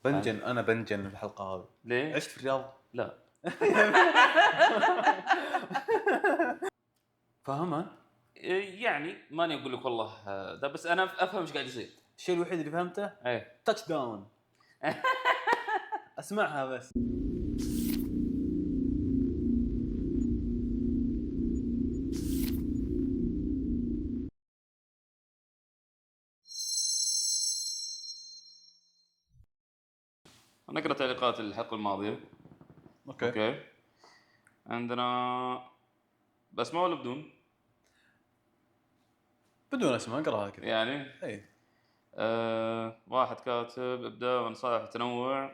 بنجن، انا بنجن الحلقه هذه. ليه؟ عشت في الرياض. لا فاهمها. يعني ماني اقول لك والله ده، بس انا افهم ايش قاعد يصير. الشيء الوحيد اللي فهمته ايه تاتش داون. اسمعها بس. نقرا تعليقات الحلقه الماضيه. اوكي. اوكي، عندنا باسماء ولا بدون؟ بدون اسماء اقراها كذا. يعني اي. واحد كاتب ابداع ونصائح وتنوع،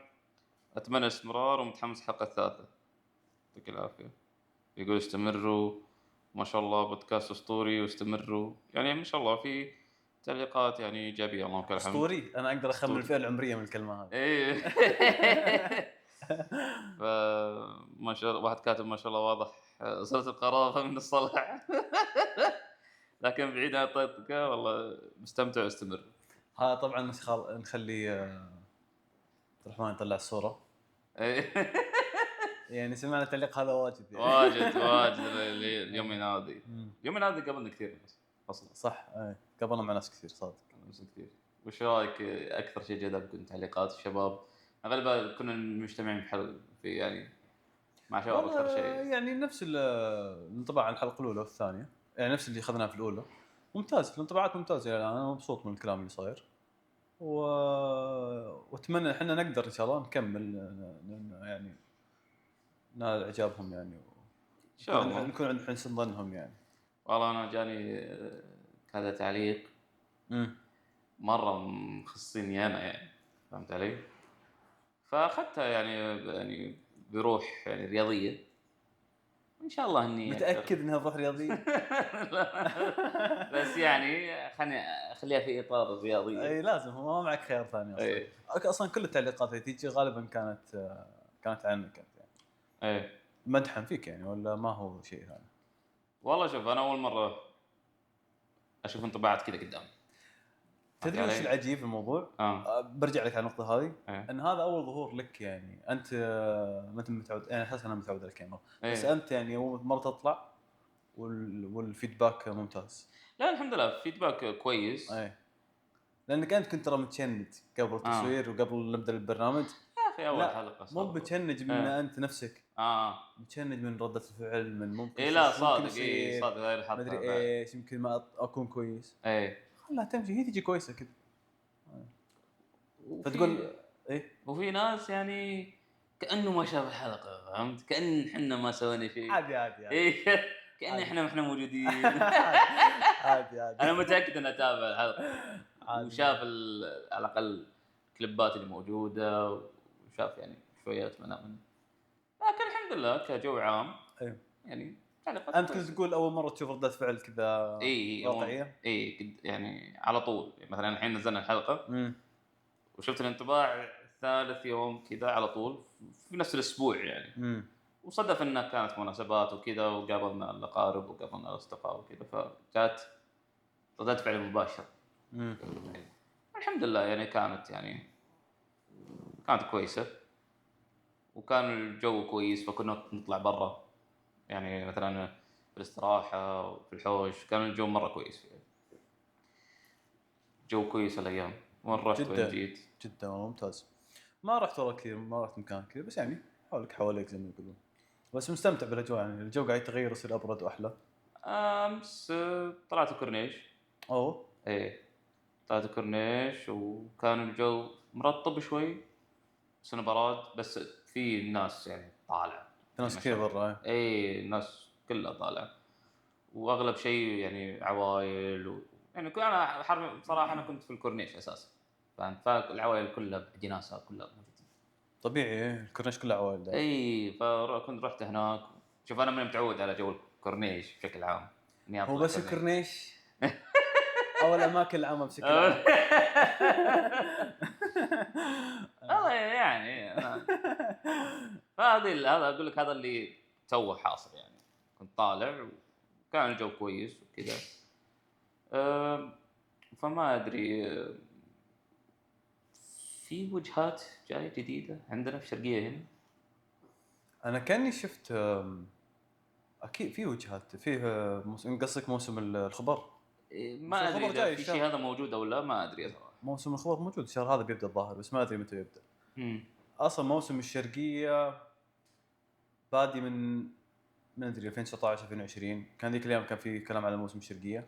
اتمنى استمرار ومتحمس الحلقه الثالثه، يعطيك العافيه. يقول استمروا، ما شاء الله بودكاست اسطوري واستمروا، يعني ما شاء الله في تعليقات يعني ايجابيه، اللهم لك الحمد. اسطوري، انا اقدر اخمن أسطوري. الفئه العمريه من الكلمه هذه. ايه ما شاء الله واحد كاتب ما شاء الله واضح صلة القرابة من الصلع لكن بعيد عن الطقطقة والله مستمتع واستمر. ها طبعا نخلي عبد الرحمن يطلع الصوره. إيه. يعني سمعنا التعليق هذا واجد يعني. واجد اليوم ينادي، مم. اليوم ينادي قبلنا كثير بس اصلا صح. اي قبلنا مع ناس كثير صادق. بس كثير. وش رايك اكثر شيء جذبك تعليقات الشباب؟ غالبا كنا مجتمعين في يعني مع شباب والله اكثر شيء. يعني نفس الانطباع عن الحلقه الاولى والثانيه، يعني نفس اللي اخذناه في الاولى. ممتاز، الانطباعات ممتازه. يعني انا مبسوط من الكلام اللي صاير واتمنى احنا نقدر ان شاء الله نكمل يعني نال اعجابهم يعني ان شاء الله نكون عند حسن ظنهم يعني. والله انا جاني هذا تعليق مره مخصصيني انا يعني، فهمت علي؟ فاخذتها يعني بروح يعني رياضيه، ان شاء الله اني متاكد انها روح رياضيه؟ بس يعني اخليها في اطار رياضيه. اي لازم، هو ما معك خيار ثاني اصلا. اي اصلا كل التعليقات اللي تيجي غالبا كانت عنك انت يعني، اي مدحا فيك يعني، ولا ما هو شيء ثاني؟ والله شوف انا اول مره اشوف انطباعات كذا قدامي. فهمت تدري وش علي؟ العجيب في الموضوع؟ برجع لك على النقطه هذه. ايه ان هذا اول ظهور لك يعني، انت ما انت متعود، يعني احس انا متعود على الكاميرا، بس ايه انت يعني اول مره تطلع والفيدباك ممتاز. لا الحمد لله فيدباك كويس. اي لانك انت كنت ترى متشنج قبل التصوير وقبل نبدا البرنامج. يا اخي اول لا حلقه مو صار متشنج من ايه انت نفسك، متشنج من ردة الفعل، من ممكن ايه شو لا ممكن صادق، ايه يصير، صادق هاي ما ادري الحلقه بعد ايش، يمكن ما اكون كويس. ايه. خلها تمشي، هي تجي كويسه كذا. وفي فتقول ايه. وفي ناس يعني كانه ما شاف الحلقه، فهمت؟ كان احنا ما سوينا شيء. عادي عادي عادي ايه كان عادي. احنا موجودين. عادي عادي انا متاكد انه تابع الحلقه عادي. وشاف على الاقل الكليبات اللي موجوده، وشاف يعني شويات منها لكن الحمد لله كجو عام ايوه. يعني تعليقات انت كنت كويسه. تقول اول مره تشوف ردة فعل كذا اي واقعيه. يعني على طول مثلا الحين نزلنا الحلقه امم. وشفت الانطباع ثالث يوم كذا على طول في نفس الاسبوع يعني. امم. وصدف انها كانت مناسبات وكذا وقابلنا الاقارب وقابلنا الاصدقاء وكذا، فجات ردات فعل مباشره. امم. يعني الحمد لله يعني كانت كويسه، وكان الجو كويس فكنا نطلع برا يعني مثلا في الاستراحه وفي الحوش، كان الجو مره كويس فيه. جو كويس الايام، وين رحت وين جدا جيت. جدا والله ممتاز. ما رحت والله كثير، ما رحت مكان كثير، بس يعني حواليك زي ما يقولون. بس مستمتع بالاجواء، يعني الجو قاعد يتغير يصير ابرد واحلى. امس طلعت الكورنيش. اوه. ايه طلعت الكورنيش وكان الجو مرطب شوي بس انه براد، بس في ناس يعني طالعه في يعني ناس ما كثير شاء الله. برا. اي الناس كلها طالعه واغلب شيء يعني عوائل يعني انا بصراحه انا كنت في الكورنيش اساسا، فالعوائل كلها بجناسها كلها موجودين. طبيعي إيه، الكورنيش كله عوائل دائما. اي فكنت رحت هناك. شوف انا ماني متعود على جو الكورنيش بشكل عام اني هو اطلع بس كورنيش. الكورنيش او الاماكن العامه بشكل عام. والله يعني انا هذا اقول لك هذا اللي توه حاصل يعني. كنت طالع وكان الجو كويس وكذا. فما ادري في وجهات جايه جديده عندنا في الشرقيه هنا. انا كاني شفت اكيد في وجهات فيه موسم، قصدك موسم الخبر. ما ادري الخبر اذا جاي في شيء هذا موجود او لا، ما ادري صراحه. موسم الخبر موجود الشهر هذا بيبدا الظاهر، بس ما ادري متى يبدا. امم اصلا موسم الشرقيه بادي من ما ادري 2019 2020، كان ذيك الايام كان في كلام على موسم الشرقيه.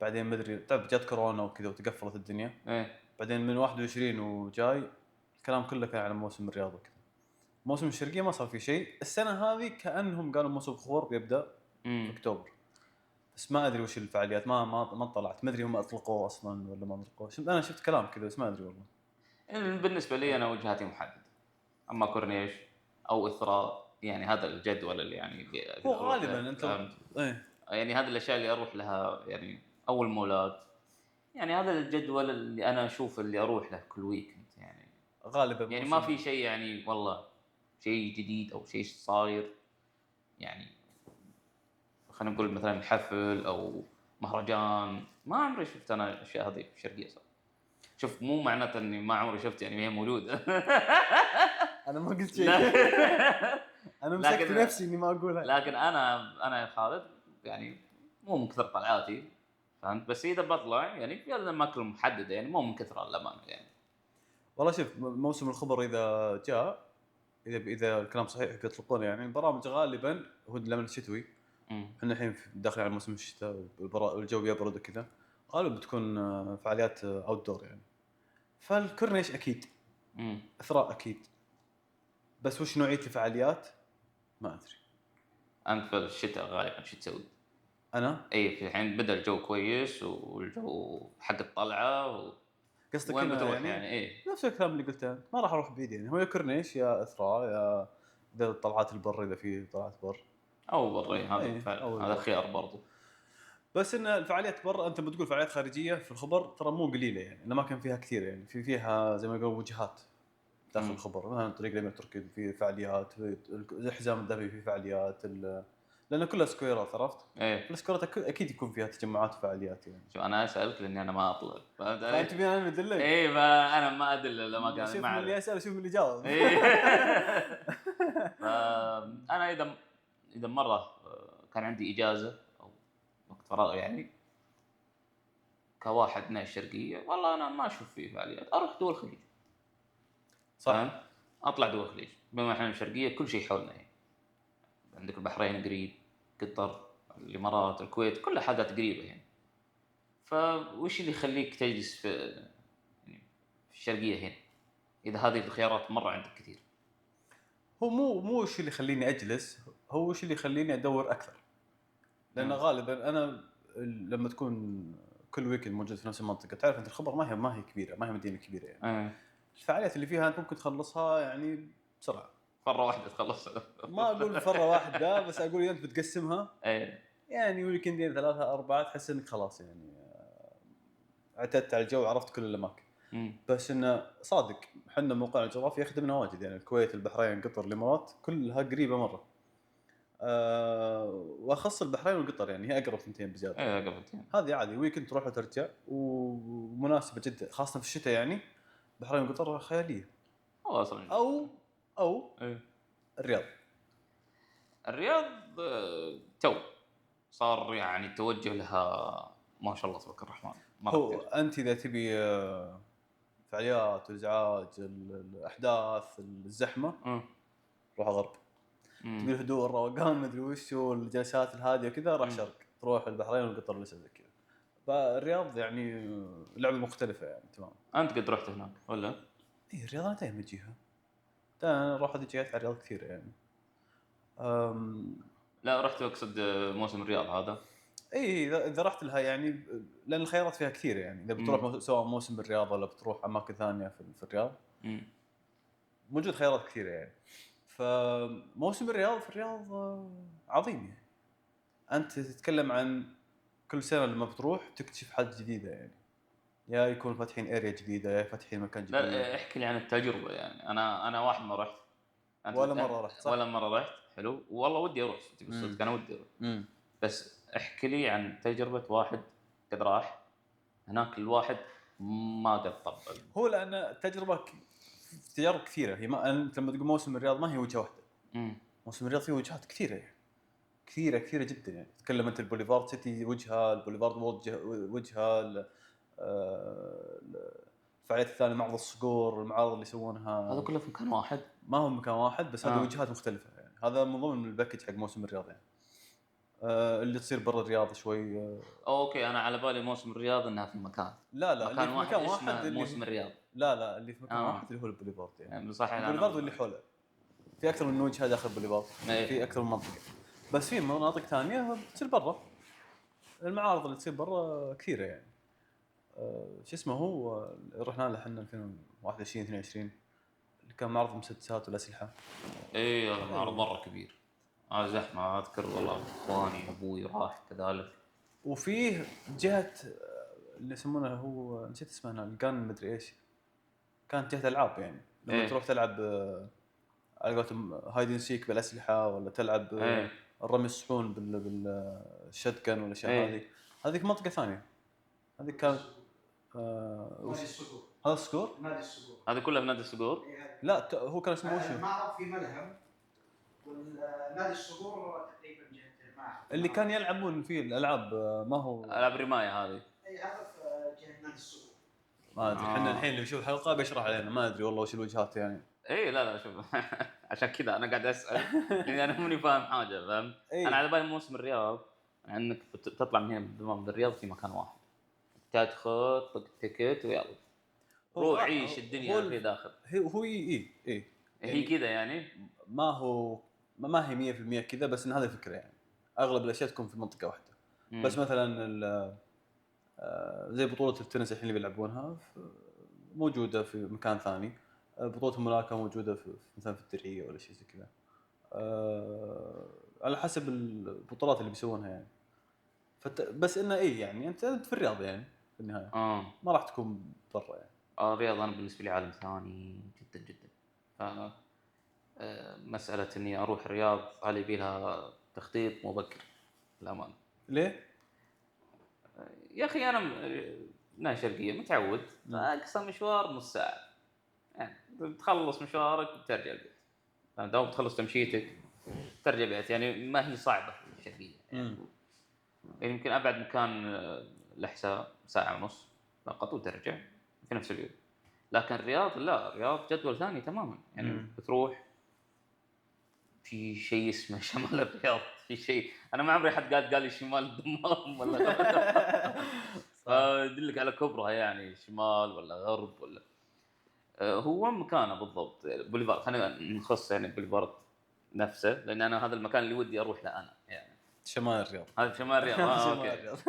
بعدين ما ادري تعرف جت كورونا وكذا وتقفلت الدنيا. ايه بعدين من 21 وجاي الكلام كله كان على موسم الرياض وكذا. موسم الشرقيه ما صار في شيء السنه هذه، كانهم قالوا موسم الخبر بيبدا في اكتوبر، بس ما ادري وش الفعاليات. ما طلعت، ما ادري هم اطلقوه اصلا ولا ما اطلقوه. انا شفت كلام كذا بس ما ادري والله. بالنسبه لي انا وجهاتي محدده، اما كورنيش او اثراء، يعني هذا الجدول اللي يعني هو أروح له، غالبا انت فهمت؟ ايه يعني هذه الاشياء اللي اروح لها يعني اول مولات، يعني هذا الجدول اللي انا اشوف اللي اروح له كل ويكند يعني. غالبا يعني موسم. ما في شيء يعني والله شيء جديد او شيء صاير يعني. خلينا نقول مثلا حفل او مهرجان، ما عمري شفت انا الاشياء هذه في الشرقيه صار. شوف، مو معناته اني ما عمري شفت يعني هي موجوده. انا ما قلت شيء. لا. انا مسكت لكن نفسي اني ما اقولها. لكن انا يا خالد يعني مو من كثر طلعاتي، فهمت؟ بس اذا بطلع يعني في الاماكن محدده، يعني مو من كثر الامانه يعني. والله شوف، موسم الخبر اذا جاء، اذا الكلام صحيح يطلقونه، يعني البرامج غالبا هو لما الشتوي. احنا الحين داخلين على موسم الشتاء والجو يبرد وكذا، غالبا بتكون فعاليات اوت دور يعني. فالكورنيش اكيد، اثراء اكيد، بس وش نوعيه الفعاليات ما ادري. انت في الشتاء غالبا شو تسوي؟ انا اي في الحين بدا الجو كويس والجو حق الطلعه قصدك وين هنا بتروح يعني يعني؟ ايه نفس الكلام اللي قلته، ما راح اروح بعيد يعني. هو يا كورنيش يا اثراء يا اذا طلعات البر، اذا في طلعات بر. او بري، هذا ايه او هذا البر. خيار برضو. بس ان الفعاليات برا، انت بتقول فعاليات خارجيه في الخبر ترى مو قليله يعني، الاماكن فيها كثير يعني، فيها زي ما يقولوا وجهات داخل الخبر. مثلا طريق الامير تركي في فعاليات، في الحزام الذهبي في فعاليات، لان كلها سكويرات، عرفت؟ ايه السكويرات اكيد يكون فيها تجمعات وفعاليات يعني. شو انا اسالك لاني انا ما اطلع، فهمت علي؟ فانت مين انا ادلك؟ ايه فانا ما ادري الاماكن، شوف ما من اللي اعرف. اسال شوف من اللي جاوب. ايه. فانا اذا مره كان عندي اجازه او وقت فراغ يعني، كواحد من الشرقيه، والله انا ما اشوف فيه فعاليات، اروح دول الخليج. فاهم؟ صح. اطلع دول الخليج، بما احنا الشرقيه كل شيء حولنا يعني. عندك البحرين قريب، قطر، الامارات، الكويت، كلها حاجات قريبه يعني. فوش اللي يخليك تجلس في يعني في الشرقيه هنا اذا هذه الخيارات مره عندك كثير؟ هو مو الشيء اللي يخليني اجلس، هو الشيء اللي يخليني ادور اكثر. لان غالبا انا لما تكون كل ويكند موجود في نفس المنطقه، تعرف انت الخبر ما هي كبيره، ما هي مدينه كبيره يعني. الفعاليات اللي فيها انت ممكن تخلصها يعني بسرعه، مره واحده تخلص. ما اقول مره واحده، بس اقول اذا انت بتقسمها ايه يعني ويكندين 3 4 تحس انك خلاص يعني اعتدت على الجو، عرفت كل الاماكن. بس انه صادق، احنا موقعنا الجغرافي يخدمنا واجد يعني، الكويت، البحرين، قطر، الامارات كلها قريبه مره. واخص البحرين وقطر يعني هي اقرب ثنتين بزياده. ايه قبلتين هذه عادي ويكند تروح وترجع ومناسبه جدا، خاصه في الشتاء يعني. البحرين وقطر خياليه. والله اصلا او ايه. الرياض. الرياض تو صار يعني توجه لها ما شاء الله تبارك الرحمن مره هو كثير. انت اذا تبي فعاليات والازعاج، الاحداث، الزحمه، روح غرب. تبي الهدوء، الروقان، ما ادري وش، والجلسات الهاديه كذا، راح شرق، تروح البحرين والقطر لسه زي كذا. فالرياض يعني لعبه مختلفه يعني تمام. انت قد رحت هناك ولا؟ اي الرياض انا دائما اجيها، انا اروح هذه جهات على الرياض كثير يعني. لا رحت اقصد موسم الرياض هذا. اي اذا رحت لها يعني، لان الخيارات فيها كثير يعني. اذا بتروح سواء موسم بالرياض ولا بتروح اماكن ثانيه في الرياض، موجود خيارات كثيره يعني. فموسم الرياض في الرياض عظيم يعني. انت تتكلم عن كل سنه لما بتروح تكتشف حاجه جديده يعني، يا يكون فاتحين اريا جديده، يا فاتحين مكان جديد. لا احكي لي عن التجربه يعني. انا واحد ما رحت. ولا مره رحت صح؟ ولا مره رحت. حلو والله ودي اروح بالصدق، انا ودي اروح. بس احكي لي عن تجربه واحد قد راح هناك. الواحد ما قد طبق. هو لان تجارب كثيره، هي ما انت لما تقول موسم الرياض ما هي وجهه واحده. موسم الرياض فيه وجهات كثيره يعني. كثيره جدا يعني. تتكلم انت البوليفارد سيتي وجهه، البوليفارد وجهه، الفعاليات الثانيه، معرض الصقور، المعارض اللي يسوونها هذا كله في مكان واحد؟ ما هو مكان واحد، بس هذه وجهات مختلفه يعني. هذا من ضمن الباكج حق موسم الرياض يعني. اللي تصير برا الرياض شوي. اوكي، انا على بالي موسم الرياض انها في مكان. لا اللي في مكان واحد موسم الرياض. لا اللي في مكان واحد اللي هو البوليفارد يعني. صحيح. البوليفارد اللي حوله في اكثر من وجهه داخل البوليفارد، في اكثر من منطقه. بس في مناطق ثانيه تصير برا. المعارض اللي تصير برا كثيره يعني. شو اسمه هو رحنا له احنا 2021 22 اللي كان معرض المسدسات والاسلحه. اي المعرض مره كبير. زحمه. اذكر والله اخواني ابوي راح كذلك. وفيه جهه اللي يسمونها هو نسيت اسمها هنا، الجان مدري ايش، كانت جهه العاب يعني. لما تروح تلعب على قولتهم هايدن سيك بالاسلحه، ولا تلعب الرمي الصحون بالشتكن والاشياء هذه. هذيك منطقه ثانيه. هذيك كانت نادي الصقور. هذا الصقور؟ نادي الصقور هذا كله في نادي الصقور؟ لا هو كان اسمه وش؟ المعرض في ملهم، والنادي الصقور تقريبا جهه المعرض اللي كان يلعبون فيه الالعاب. ما هو العاب رمايه هذه؟ اي هذا في جهه نادي الصقور. ما ادري. احنا الحين اللي بنشوف الحلقه بيشرح علينا، ما ادري والله وش الوجهات يعني. اي لا شوف عشان كذا انا قاعد اسال لاني انا ماني فاهم حاجه، فهمت؟ إيه؟ انا على بالي موسم الرياض انك تطلع من هنا من الرياض في مكان واحد، تدخل طق تيكت ويلا روح عيش الدنيا في داخل. هو اي هي كذا يعني. ما هي 100% كذا، بس ان هذه الفكره يعني. اغلب الاشياء تكون في منطقه واحده. بس مثلا زي بطوله التنس الحين اللي بيلعبونها موجوده في مكان ثاني. بطوله الملاكمه موجوده في مثلا في الدرعيه ولا شيء زي كذا. على حسب البطولات اللي بيسوونها يعني. بس انه يعني انت في الرياض يعني في النهايه. ما راح تكون برا يعني. الرياض انا بالنسبه لي عالم ثاني جدا جدا. ف مساله اني اروح الرياض هذه يبي لها تخطيط مبكر للامانه. ليه؟ يا اخي انا من شرقيه متعود اقصى مشوار نص ساعه يعني. تخلص مشوارك وترجع البيت، دوام تخلص تمشيتك ترجع البيت يعني. ما هي صعبه الشرقيه يعني. يمكن ابعد مكان لحساء ساعه ونص فقط وترجع في نفس اليوم. لكن الرياض لا، الرياض جدول ثاني تماما يعني. بتروح في شيء اسمه شمال الرياض، في شيء انا ما عمري حد قال لي شمال الدمام ولا فدلك على كبرها يعني، شمال ولا غرب ولا هو مكانه بالضبط بوليفارد. خلينا نخص يعني بوليفارد نفسه، لان انا هذا المكان اللي ودي اروح له انا يعني. شمال الرياض. هذا شمال الرياض. اوكي.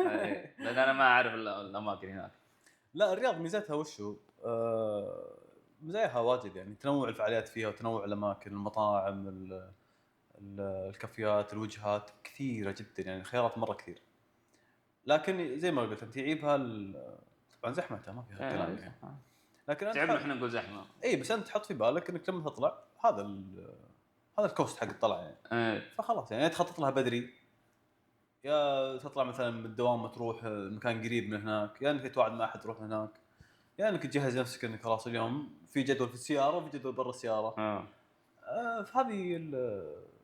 لان انا ما اعرف الاماكن هناك. لا الرياض ميزتها وشو؟ مزاياها واجد يعني. تنوع الفعاليات فيها وتنوع الاماكن، المطاعم، الكافيات، الوجهات كثيره جدا يعني. خيارات مره كثير. لكن زي ما قلت انت يعيبها طبعا زحمتها ما فيها كلام يعني. لكن تعبنا احنا نقول زحمه. اي بس انت تحط في بالك انك لما تطلع هذا الكوست حق الطلعه يعني. فخلاص يعني تخطط لها بدري، يا تطلع مثلا من الدوام تروح مكان قريب من هناك، يا انك تتواعد مع احد تروح هناك، يا انك تجهز نفسك انك خلاص اليوم في جدول في السياره وفي جدول برا السياره. فهذه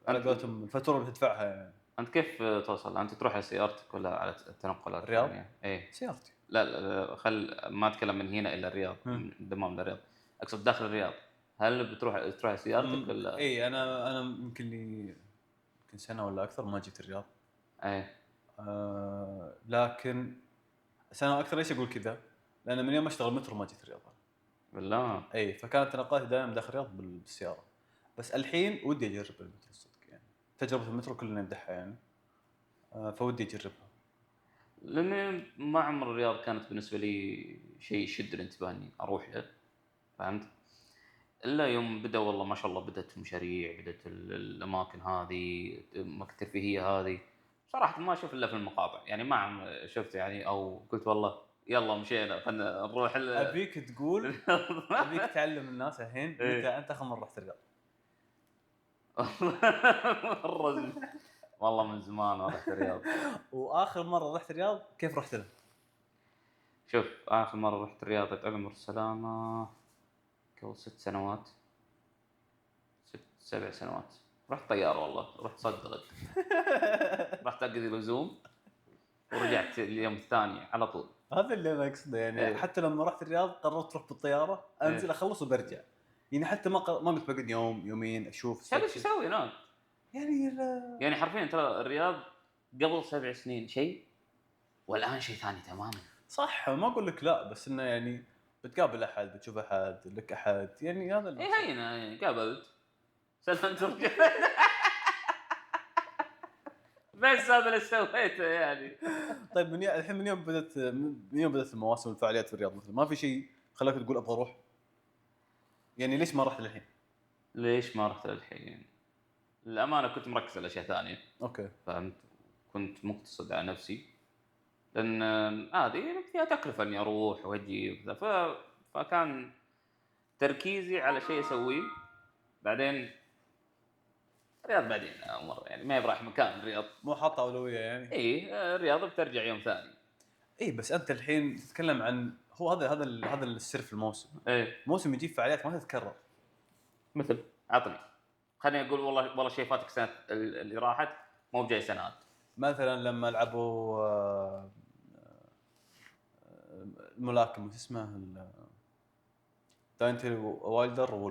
على قولتهم الفاتوره اللي تدفعها يعني. انت كيف توصل؟ انت تروح على سيارتك ولا على التنقلات الرياض؟ يعني؟ ايه سيارتي. لا ما اتكلم من هنا الى الرياض، من الدمام للرياض، اقصد داخل الرياض. هل تروح على سيارتك ولا؟ اي انا يمكن سنه ولا اكثر ما جيت الرياض. ايه لكن سنه اكثر. ليش اقول كذا؟ لان من يوم اشتغل مترو ما جيت الرياض بالله. اي فكانت تنقلاتي دائما داخل الرياض بالسياره. بس الحين ودي اجرب المترو الصدق يعني. تجربه المترو كلنا نمدحها يعني. فودي اجربها. لأن ما عمر الرياض كانت بالنسبة لي شيء يشد الانتباه إني أروح له، فهمت؟ إلا يوم بدأ والله ما شاء الله بدأت المشاريع، بدأت الأماكن هذه، أماكن الترفيهية هذه، صراحة ما أشوف إلا في المقاطع يعني. ما عم شفت يعني أو قلت والله يلا مشينا خلنا نروح. أبيك تقول أبيك تعلم الناس الحين متى أنت آخر مرة رحت الرياض؟ والله من زمان ما رحت الرياض. وآخر مرة رحت الرياض كيف رحت له؟ شوف اخر مره رحت الرياض عمر السلامه قبل 6 سنوات 7 سنوات. رحت طياره والله، رحت صدقت رحت اقضي لزوم ورجعت اليوم الثاني على طول. هذا اللي انا اقصده يعني. إيه. حتى لما رحت الرياض قررت اروح بالطياره، انزل إيه. اخلص وبرجع. يعني حتى ما قلت بقعد يوم يومين اشوف ايش اسوي هناك؟ يعني يعني حرفيا ترى الرياض قبل 7 سنين شيء والان شيء ثاني تماما. صح، ما اقول لك لا، بس انه يعني بتقابل احد، بتشوف احد، لك احد، يعني هذا اي هينا يعني قابلت سلمت رجعت بس هذا اللي سويته يعني. طيب الحين من يوم بدات المواسم والفعاليات في الرياض مثلا، ما في شيء خلاك تقول ابغى اروح؟ يعني ليش ما رحت للحين؟ ليش ما رحت الحين؟ الامانه كنت مركز على اشياء ثانيه، اوكي. فهمت؟ كنت مقتصد على نفسي لان هذه فيها تكلفه اني اروح واجي وكذا، فكان تركيزي على شيء اسويه. بعدين الرياض بعدين امر يعني ما يبراح مكان الرياض، مو حاطه اولويه يعني. اي الرياض بترجع يوم ثاني. اي بس انت الحين تتكلم عن هو هذا السر في الموسم. ايه موسم يجيب فعاليات ما تتكرر. مثل عطني، خليني اقول والله شيء فاتك سنه اللي راحت مو بجاي سنوات. مثلا لما لعبوا الملاكم وش اسمه داينتي وايلدر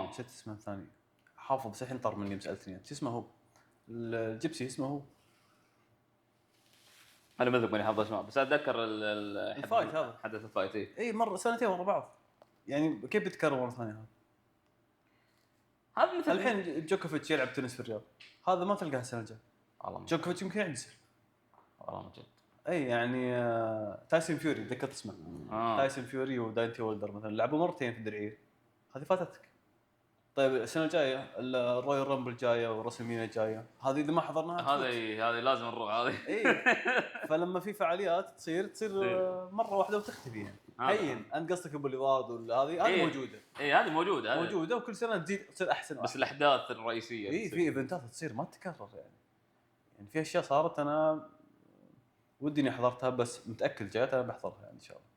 نسيت اسمه الثاني، حافظ بس الحين طار مني مسألتني شو اسمه هو الجيبسي اسمه هو. انا ما ذكرني حافظ اسمه بس اتذكر الفايت هذا حدث الفايت. اي مره سنتين ورا بعض، يعني كيف بيتكرر مره ثانيه هذا مثل الحين جوكوفيتش يلعب تنس في الرياض، هذا ما تلقاه السنه الجايه. جوكوفيتش يمكن يعجز والله ما جد. اي يعني تايسون فيوري ذكرت اسمه. تايسون فيوري وداينتي وولدر مثلا لعبوا مرتين في الدرعيه، هذه فاتتك. طيب السنه الجايه الرويال رامبل جايه ورسلمينيا جايه، هذه اذا ما حضرناها هذه لازم نروح هذه. اي فلما في فعاليات تصير مره واحده وتختفي يعني. هين انت قصدك البوليفارد ولا هذه موجوده؟ اي هذه موجوده وكل سنه تزيد تصير احسن بس الاحداث الرئيسيه اي في ايفنتات تصير ما تتكرر يعني في اشياء صارت انا ودي اني حضرتها بس متاكد جايات انا بحضرها يعني ان شاء الله.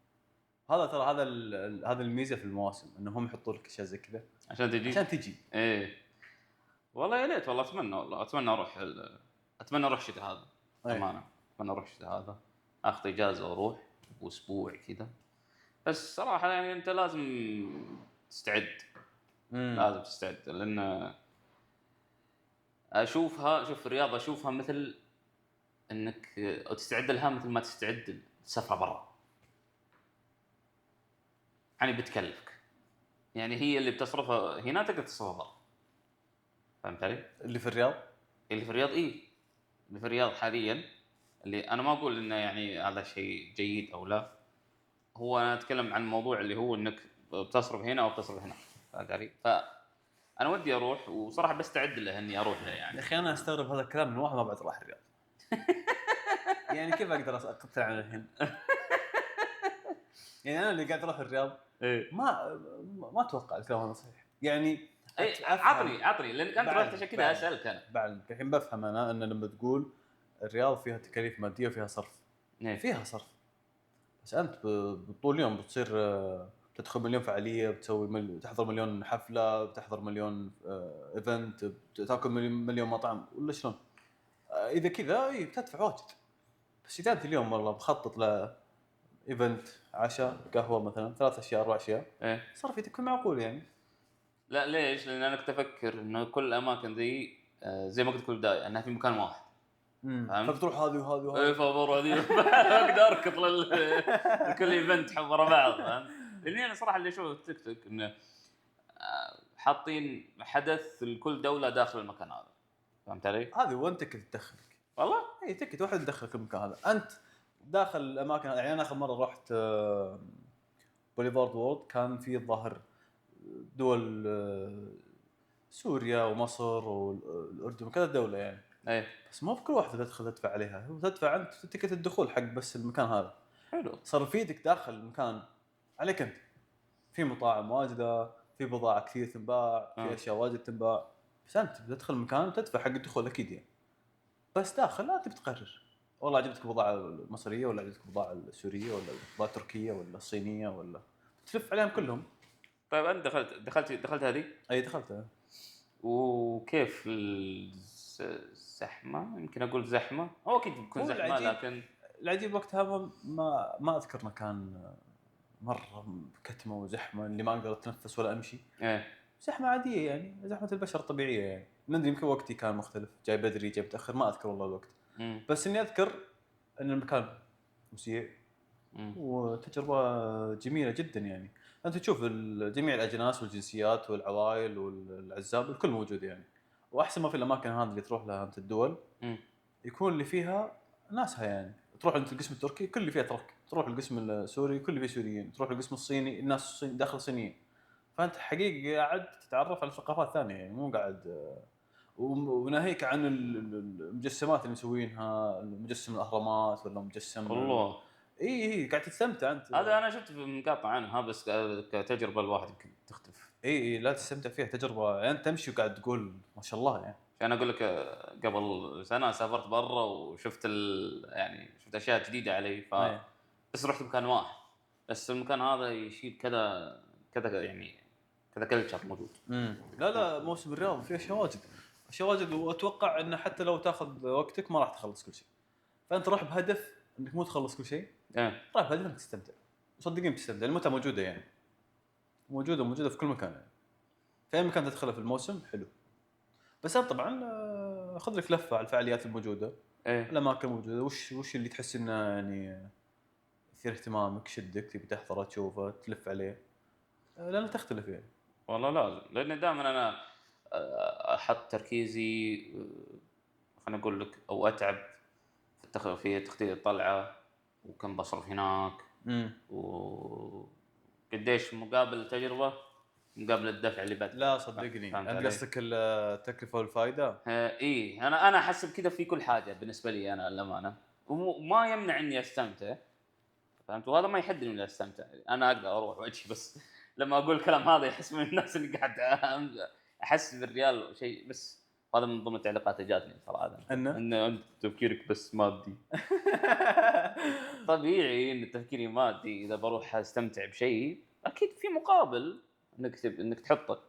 هذا ترى هذا الميزه في المواسم انهم يحطوا لك اشياء زي كذا عشان تجي. ايه والله يا ليت والله اتمنى اروح الشتاء هذا. امانه اتمنى اروح الشتاء هذا، اخذ اجازه واروح واسبوع كذا. بس صراحه يعني انت لازم تستعد. لازم تستعد لان شوف الرياضه اشوفها مثل انك تستعد لها مثل ما تستعد لسفره برا. يعني بتكلفك، يعني هي اللي بتصرفها هنا تقدر تصرفها برا. فهمت علي؟ اللي في الرياض اللي في الرياض حاليا، اللي انا ما اقول انه يعني هذا شيء جيد او لا، هو انا اتكلم عن الموضوع اللي هو انك بتصرف هنا او بتصرف هنا. فهمت علي؟ فانا ودي اروح وصراحه بستعد له اني اروح له يعني. يا اخي انا استغرب هذا الكلام من واحد ما بعد راح الرياض. يعني كيف اقدر اقتنع عن الحين؟ يعني انا اللي قاعد اروح الرياض ما اتوقع الكلام هذا صحيح يعني. عطني لانك انت رحت عشان كذا اسالك انا. بعد الحين بفهم انا ان لما تقول الرياض فيها تكاليف ماديه وفيها صرف. فيها صرف، بس انت بطول اليوم بتصير تدخل مليون فعاليه، بتسوي تحضر مليون حفله، بتحضر مليون ايفنت، تاكل مليون مطعم ولا شلون؟ اذا كذا بتدفع واجد. بس اذا انت اليوم والله بخطط ل ايفنت عشاء قهوه مثلا 3 اشياء 4 اشياء صرف يكون معقول يعني. لا ليش؟ لان انا كنت افكر انه كل الاماكن ذي زي ما قلت في البدايه انها في مكان واحد. فبتروح هذه وهذه اي فبروح هذه اقدر اركض لكل ايفنت ورا بعض. فاهم؟ لاني انا صراحه اللي اشوف التيك توك انه حاطين حدث لكل دوله داخل المكان هذا. فهمت علي؟ هذه وانت كنت تدخلك والله اي تكت واحد يدخلك المكان هذا. انت داخل الاماكن يعني انا اخر مره رحت بوليفارد وورد كان في الظاهر دول سوريا ومصر والاردن وكذا دوله يعني. بس مو بكل واحده تدفع عليها، هو تدفع انت تكت الدخول حق بس المكان هذا. حلو. صار في يدك داخل المكان عليك انت، في مطاعم واجده، في بضاعه كثير تنباع، في اشياء واجد تنباع، بس انت بتدخل المكان تدفع حق الدخول اكيد يعني. بس داخل لا تبي تقرر والله عجبتك البضاعه المصريه ولا عجبتك البضاعه السوريه ولا البضاعه التركيه ولا الصينيه ولا تلف عليهم كلهم. طيب انت دخلت هذه اي دخلت. وكيف الزحمه؟ يمكن اقول زحمه، هو اكيد بيكون هو زحمه لكن العجيب وقتها ما اذكر مكان مره كتمه وزحمه اللي ما اقدر اتنفس ولا امشي. ايه زحمه عاديه يعني، زحمه البشر الطبيعيه يعني. ما ادري يمكن وقتي كان مختلف، جاي بدري جاي متاخر، ما اذكر والله الوقت. بس اني اذكر ان المكان مسيء وتجربه جميله جدا يعني. انت تشوف جميع الاجناس والجنسيات والعوائل والعزاب الكل موجود يعني. واحسن ما في الاماكن هذه اللي تروح لها انت الدول يكون اللي فيها ناسها يعني. تروح انت القسم التركي كل اللي فيه ترك، تروح القسم السوري كل اللي فيه سوريين، تروح القسم الصيني الناس الصين داخل صينيين. فانت حقيقي قاعد تتعرف على ثقافات ثانيه يعني، مو قاعد. وناهيك عن المجسمات اللي مسوينها، مجسم الاهرامات ولا مجسم والله اي قاعد تستمتع انت. هذا انا شفت في مقاطع عنها بس كتجربه الواحد يمكن تختلف. اي لا تستمتع فيها تجربه يعني. انت تمشي وقاعد تقول ما شاء الله يعني. انا اقول لك قبل سنه سافرت برا وشفت يعني شفت اشياء جديده علي بس رحت مكان واحد، بس المكان هذا يشيل كذا يعني كذا كلتشر موجود. لا موسم الرياض فيه اشياء واجد واتوقع انه حتى لو تاخذ وقتك ما راح تخلص كل شيء. فانت روح بهدف انك مو تخلص كل شيء، روح بهدف انك تستمتع. صدقني بتستمتع، المتعه موجوده يعني، موجوده في كل مكان يعني. في اي مكان تدخله في الموسم حلو. بس أنت طبعا خذ لك لفه على الفعاليات الموجوده، الاماكن الموجوده، وش اللي تحس انه يعني يثير اهتمامك، شدك، تبي تحضره تشوفه تلف عليه، لانه تختلف يعني. والله لازم، لان دائما انا احط تركيزي خلينا نقول لك او اتعب في تخطيط الطلعه وكم بصرف هناك وقديش مقابل التجربه مقابل الدفع اللي بعد. لا صدقني انت قصدك التكلفه والفائده. اي انا احسب كذا في كل حاجه بالنسبه لي انا للامانه، وما يمنع اني استمتع، فهمت؟ وهذا ما يحدني اني استمتع. انا اقدر اروح واجي، بس لما اقول الكلام هذا يحس من الناس اللي قاعد احس بالريال شيء، بس هذا من ضمن التعليقات اللي جاتني صراحه ان انت تفكيرك بس مادي. طبيعي ان تفكيري مادي، اذا بروح استمتع بشيء اكيد في مقابل انك تحطه.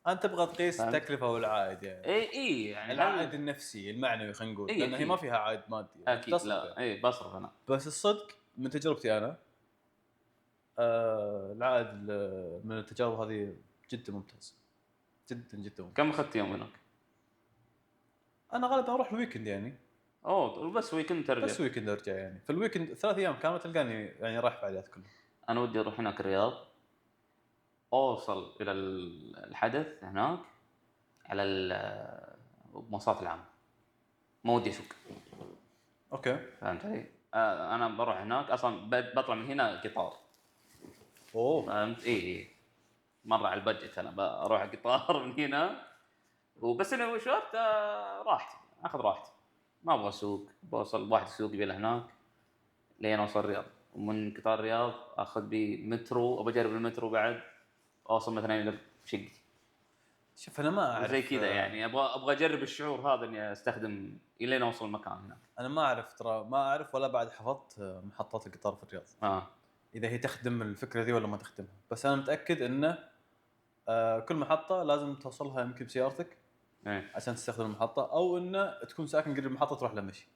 انت تبغى تقيس التكلفه والعائد يعني. اي يعني العائد النفسي المعنوي خلينا نقول، لان هي ما فيها عائد مادي اكيد لا يعني. بصرف انا، بس الصدق من تجربتي انا العائد من التجارب هذه جدا ممتاز، جدا ممتاز. كم اخذت يوم هناك؟ انا غالبا اروح الويكند يعني. بس ويكند ترجع؟ بس ويكند ارجع يعني. في الويكند 3 ايام كامله تلقاني يعني رايح فعاليات كلها. انا ودي اروح هناك الرياض، اوصل الى الحدث هناك على المواصلات العامه، ما ودي اسوق. اوكي فهمت علي؟ انا بروح هناك اصلا بطلع من هنا قطار. فهمت؟ اي مره على البادجت، انا بروح قطار من هنا وبس. انا وشوت راحتي، اخذ راحتي، ما ابغى اسوق. بوصل واحد يسوق بي هناك لين اوصل الرياض، ومن قطار الرياض اخذ بي مترو، ابى اجرب المترو بعد اوصل مثلا الى شقتي. شوف انا ما اعرف زي كذا يعني، ابغى اجرب الشعور هذا اني استخدم الين اوصل المكان هناك. انا ما اعرف، ترى ما اعرف ولا بعد حفظت محطات القطار في الرياض. اذا هي تخدم الفكره ذي ولا ما تخدمها. بس انا متاكد انه كل محطه لازم توصلها يمكن بسيارتك عشان تستخدم المحطه، او انه تكون ساكن قريب المحطه تروح لها مشي.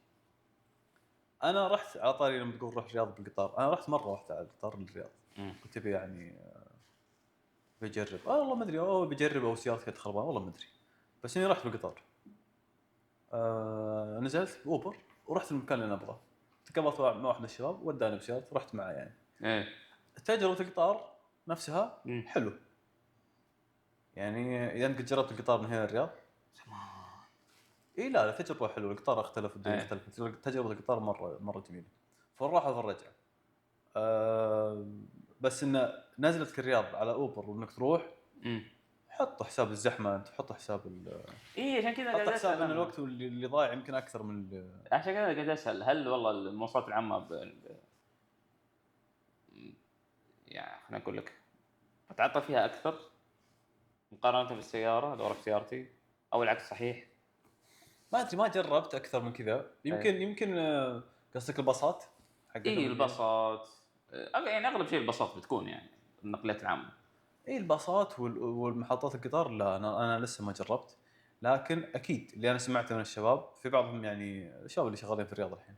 انا رحت على طاري لما تقول روح الرياض بالقطار، انا رحت مره واحده على القطار للرياض. كنت ابي يعني بجرب والله ما ادري، بجرب او سيارتي كانت خربانه والله ما ادري. بس اني رحت بالقطار، نزلت اوبر ورحت المكان اللي انا ابغاه. تقابلت مع واحد من الشباب وداني بسيارته ورحت معه يعني. تجربه القطار نفسها حلو يعني. اذا انت جربت القطار من هنا الرياض لا تجربه حلوه. القطار اختلف، الدنيا اختلفت. تجربه القطار مره جميله في الراحه وفي الرجعه. بس ان نزلتك الرياض على اوبر وانك تروح حط حساب الزحمه، انت حط حساب عشان كذا حط حساب ان الوقت اللي ضايع يمكن اكثر من عشان كذا قاعد اسال هل والله المواصلات العامه يعني خليني اقول لك اتعطل فيها اكثر مقارنه بالسياره لو رحت سيارتي، او العكس صحيح؟ ما ادري، ما جربت اكثر من كذا. يمكن قصدك الباصات اي الباصات يعني اغلب شيء الباصات بتكون يعني النقلات العامه. اي الباصات والمحطات القطار لا انا لسه ما جربت، لكن اكيد اللي انا سمعته من الشباب في بعضهم يعني الشباب اللي شغالين في الرياض الحين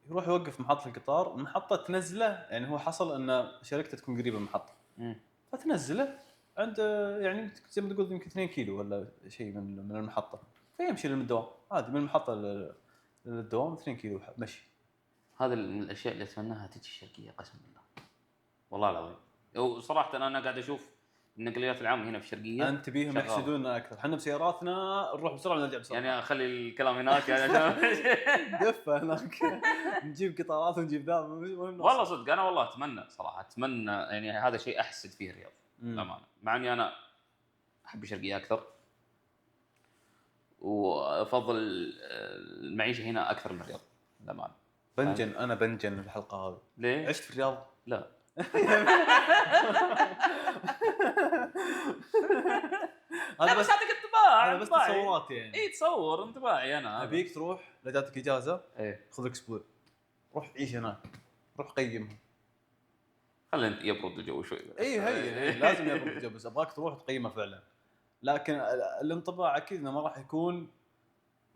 يروح يوقف محطه القطار، المحطه تنزله يعني هو حصل ان شركته تكون قريبه من المحطه فتنزله عند يعني زي ما تقول يمكن 2 كيلو ولا شيء من المحطه، فيمشي للدوام عادي من المحطه للدوام 2 كيلو مشي. هذا من الاشياء اللي اتمناها تجي الشرقيه قسم بالله والله العظيم. وصراحه انا قاعد اشوف النقليات العامه هنا في الشرقيه انت بيهم يحسدوننا اكثر، احنا بسياراتنا نروح بسرعه ونرجع بسرعه يعني اخلي الكلام هناك يعني عشان دفه هناك نجيب قطارات ونجيب ذا والله صدق انا والله اتمنى صراحه اتمنى يعني هذا شيء احسد فيه الرياض للامانه، مع اني انا احب الشرقيه اكثر وافضل المعيشه هنا اكثر من الرياض للامانه. بنجن انا بنجن الحلقه هذه. ليه؟ عشت في الرياض؟ لا لا بس هذيك انطباع انا بس تصورات يعني. اي تصور انطباعي انا. ابيك تروح اذا جاتك اجازه ايه خذ لك اسبوع روح عيش هناك، روح قيمها. خلينا يبرد الجو شوي. اي هي لازم يبرد الجو، بس ابغاك تروح تقيمها فعلا. لكن الانطباع اكيد انه ما راح يكون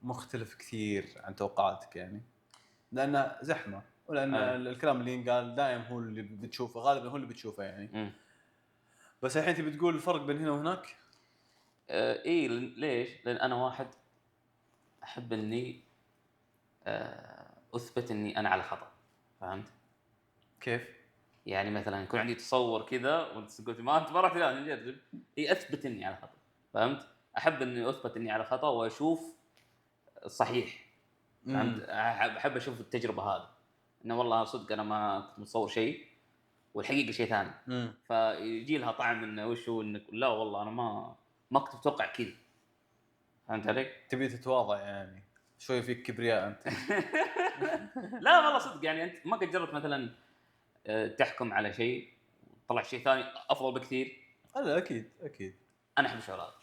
مختلف كثير عن توقعاتك يعني، لانه زحمه ولان الكلام اللي ينقال دائم هو اللي بتشوفه، غالبا هو اللي بتشوفه يعني. بس الحين تبي تقول الفرق بين هنا وهناك؟ ايه ليش؟ لان انا واحد احب اني اثبت اني انا على خطا، فهمت كيف يعني؟ مثلا يكون عندي تصور كذا وانت قلت ما انت ما رحت لا نجرب، اي اثبت اني على خطا، فهمت؟ احب اني اثبت اني على خطا واشوف الصحيح، فهمت؟ احب اشوف التجربه هذه انه والله صدق انا ما كنت متصور شيء والحقيقه شيء ثاني. فيجي لها طعم انه وش هو انك لا والله انا ما كنت متوقع كذا، فهمت عليك؟ تبي تتواضع يعني شوي، فيك كبرياء انت. لا والله صدق يعني انت ما قد جربت مثلا تحكم على شيء طلع شيء ثاني افضل بكثير؟ لا اكيد انا احب الشغلات،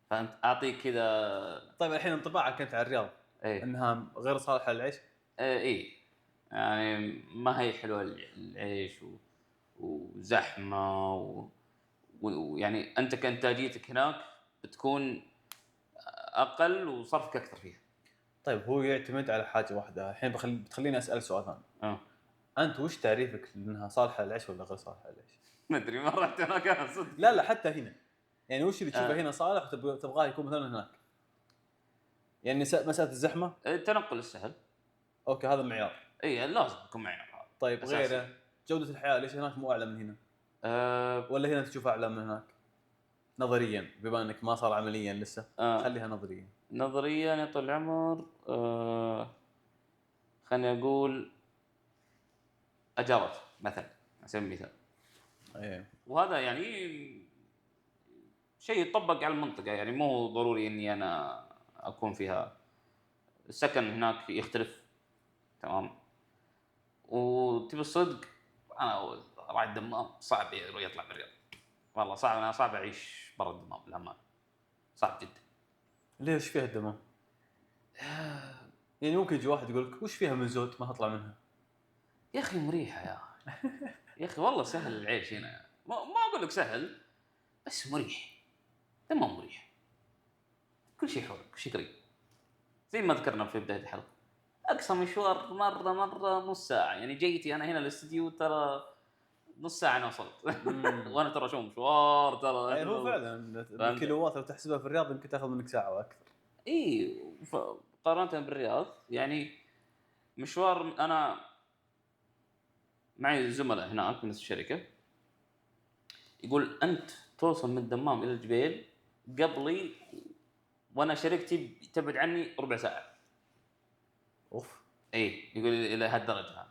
فهمت؟ اعطيك كذا. طيب الحين انطباعك انت على الرياض ايه؟ انها غير صالحه للعيش؟ ايه يعني ما هي حلوه العيش وزحمه ويعني انت كانتاجيتك هناك بتكون اقل وصرفك اكثر فيها. طيب هو يعتمد على حاجه واحده الحين، بتخليني اسال سؤال ثاني. انت وش تعريفك انها صالحه للعيش ولا غير صالحه للعيش؟ ما ادري ما رحت هناك انا صدق. لا حتى هنا يعني وش اللي تشوفه هنا صالح وتبغاه يكون مثلا هناك؟ يعني مساله الزحمه، التنقل السهل، اوكي هذا معيار. اي لازم يكون معيار هذا. طيب غيره جوده الحياه ليش هناك مو اعلى من هنا؟ ولا هنا تشوفها اعلى من هناك نظريا بما انك ما صار عمليا لسه؟ خليها نظريا يا طول العمر. خليني اقول اجارات مثلا على سبيل المثال. وهذا يعني شيء يطبق على المنطقه، يعني مو ضروري اني انا اكون فيها. السكن هناك يختلف تمام. وتبي الصدق انا راعي الدمام صعب يطلع من الرياض والله، صعب اعيش برا الدمام للامانه، صعب جدا. ليش فيها الدمام؟ يعني ممكن يجي واحد يقول لك وش فيها من زود ما تطلع منها؟ يا اخي مريحه يا اخي والله سهل العيش هنا، ما اقول لك سهل بس مريح، دمام مريح، كل شيء حر كل شيء قريب. زي ما ذكرنا في بدايه الحلقه اقصى مشوار مره نص ساعه، يعني جيتي انا هنا الاستديو ترى نص ساعه انا وصلت. وانا ترى شو مشوار ترى. يعني هو فعلا الكيلوات لو تحسبها في الرياض يمكن تاخذ منك ساعه واكثر. اي مقارنه بالرياض يعني مشوار. انا معي زملاء هناك من الشركه يقول انت توصل من الدمام الى الجبيل قبلي وانا شركتي تبعد عني ربع ساعه. اوف. اي يقول الى هالدرجه،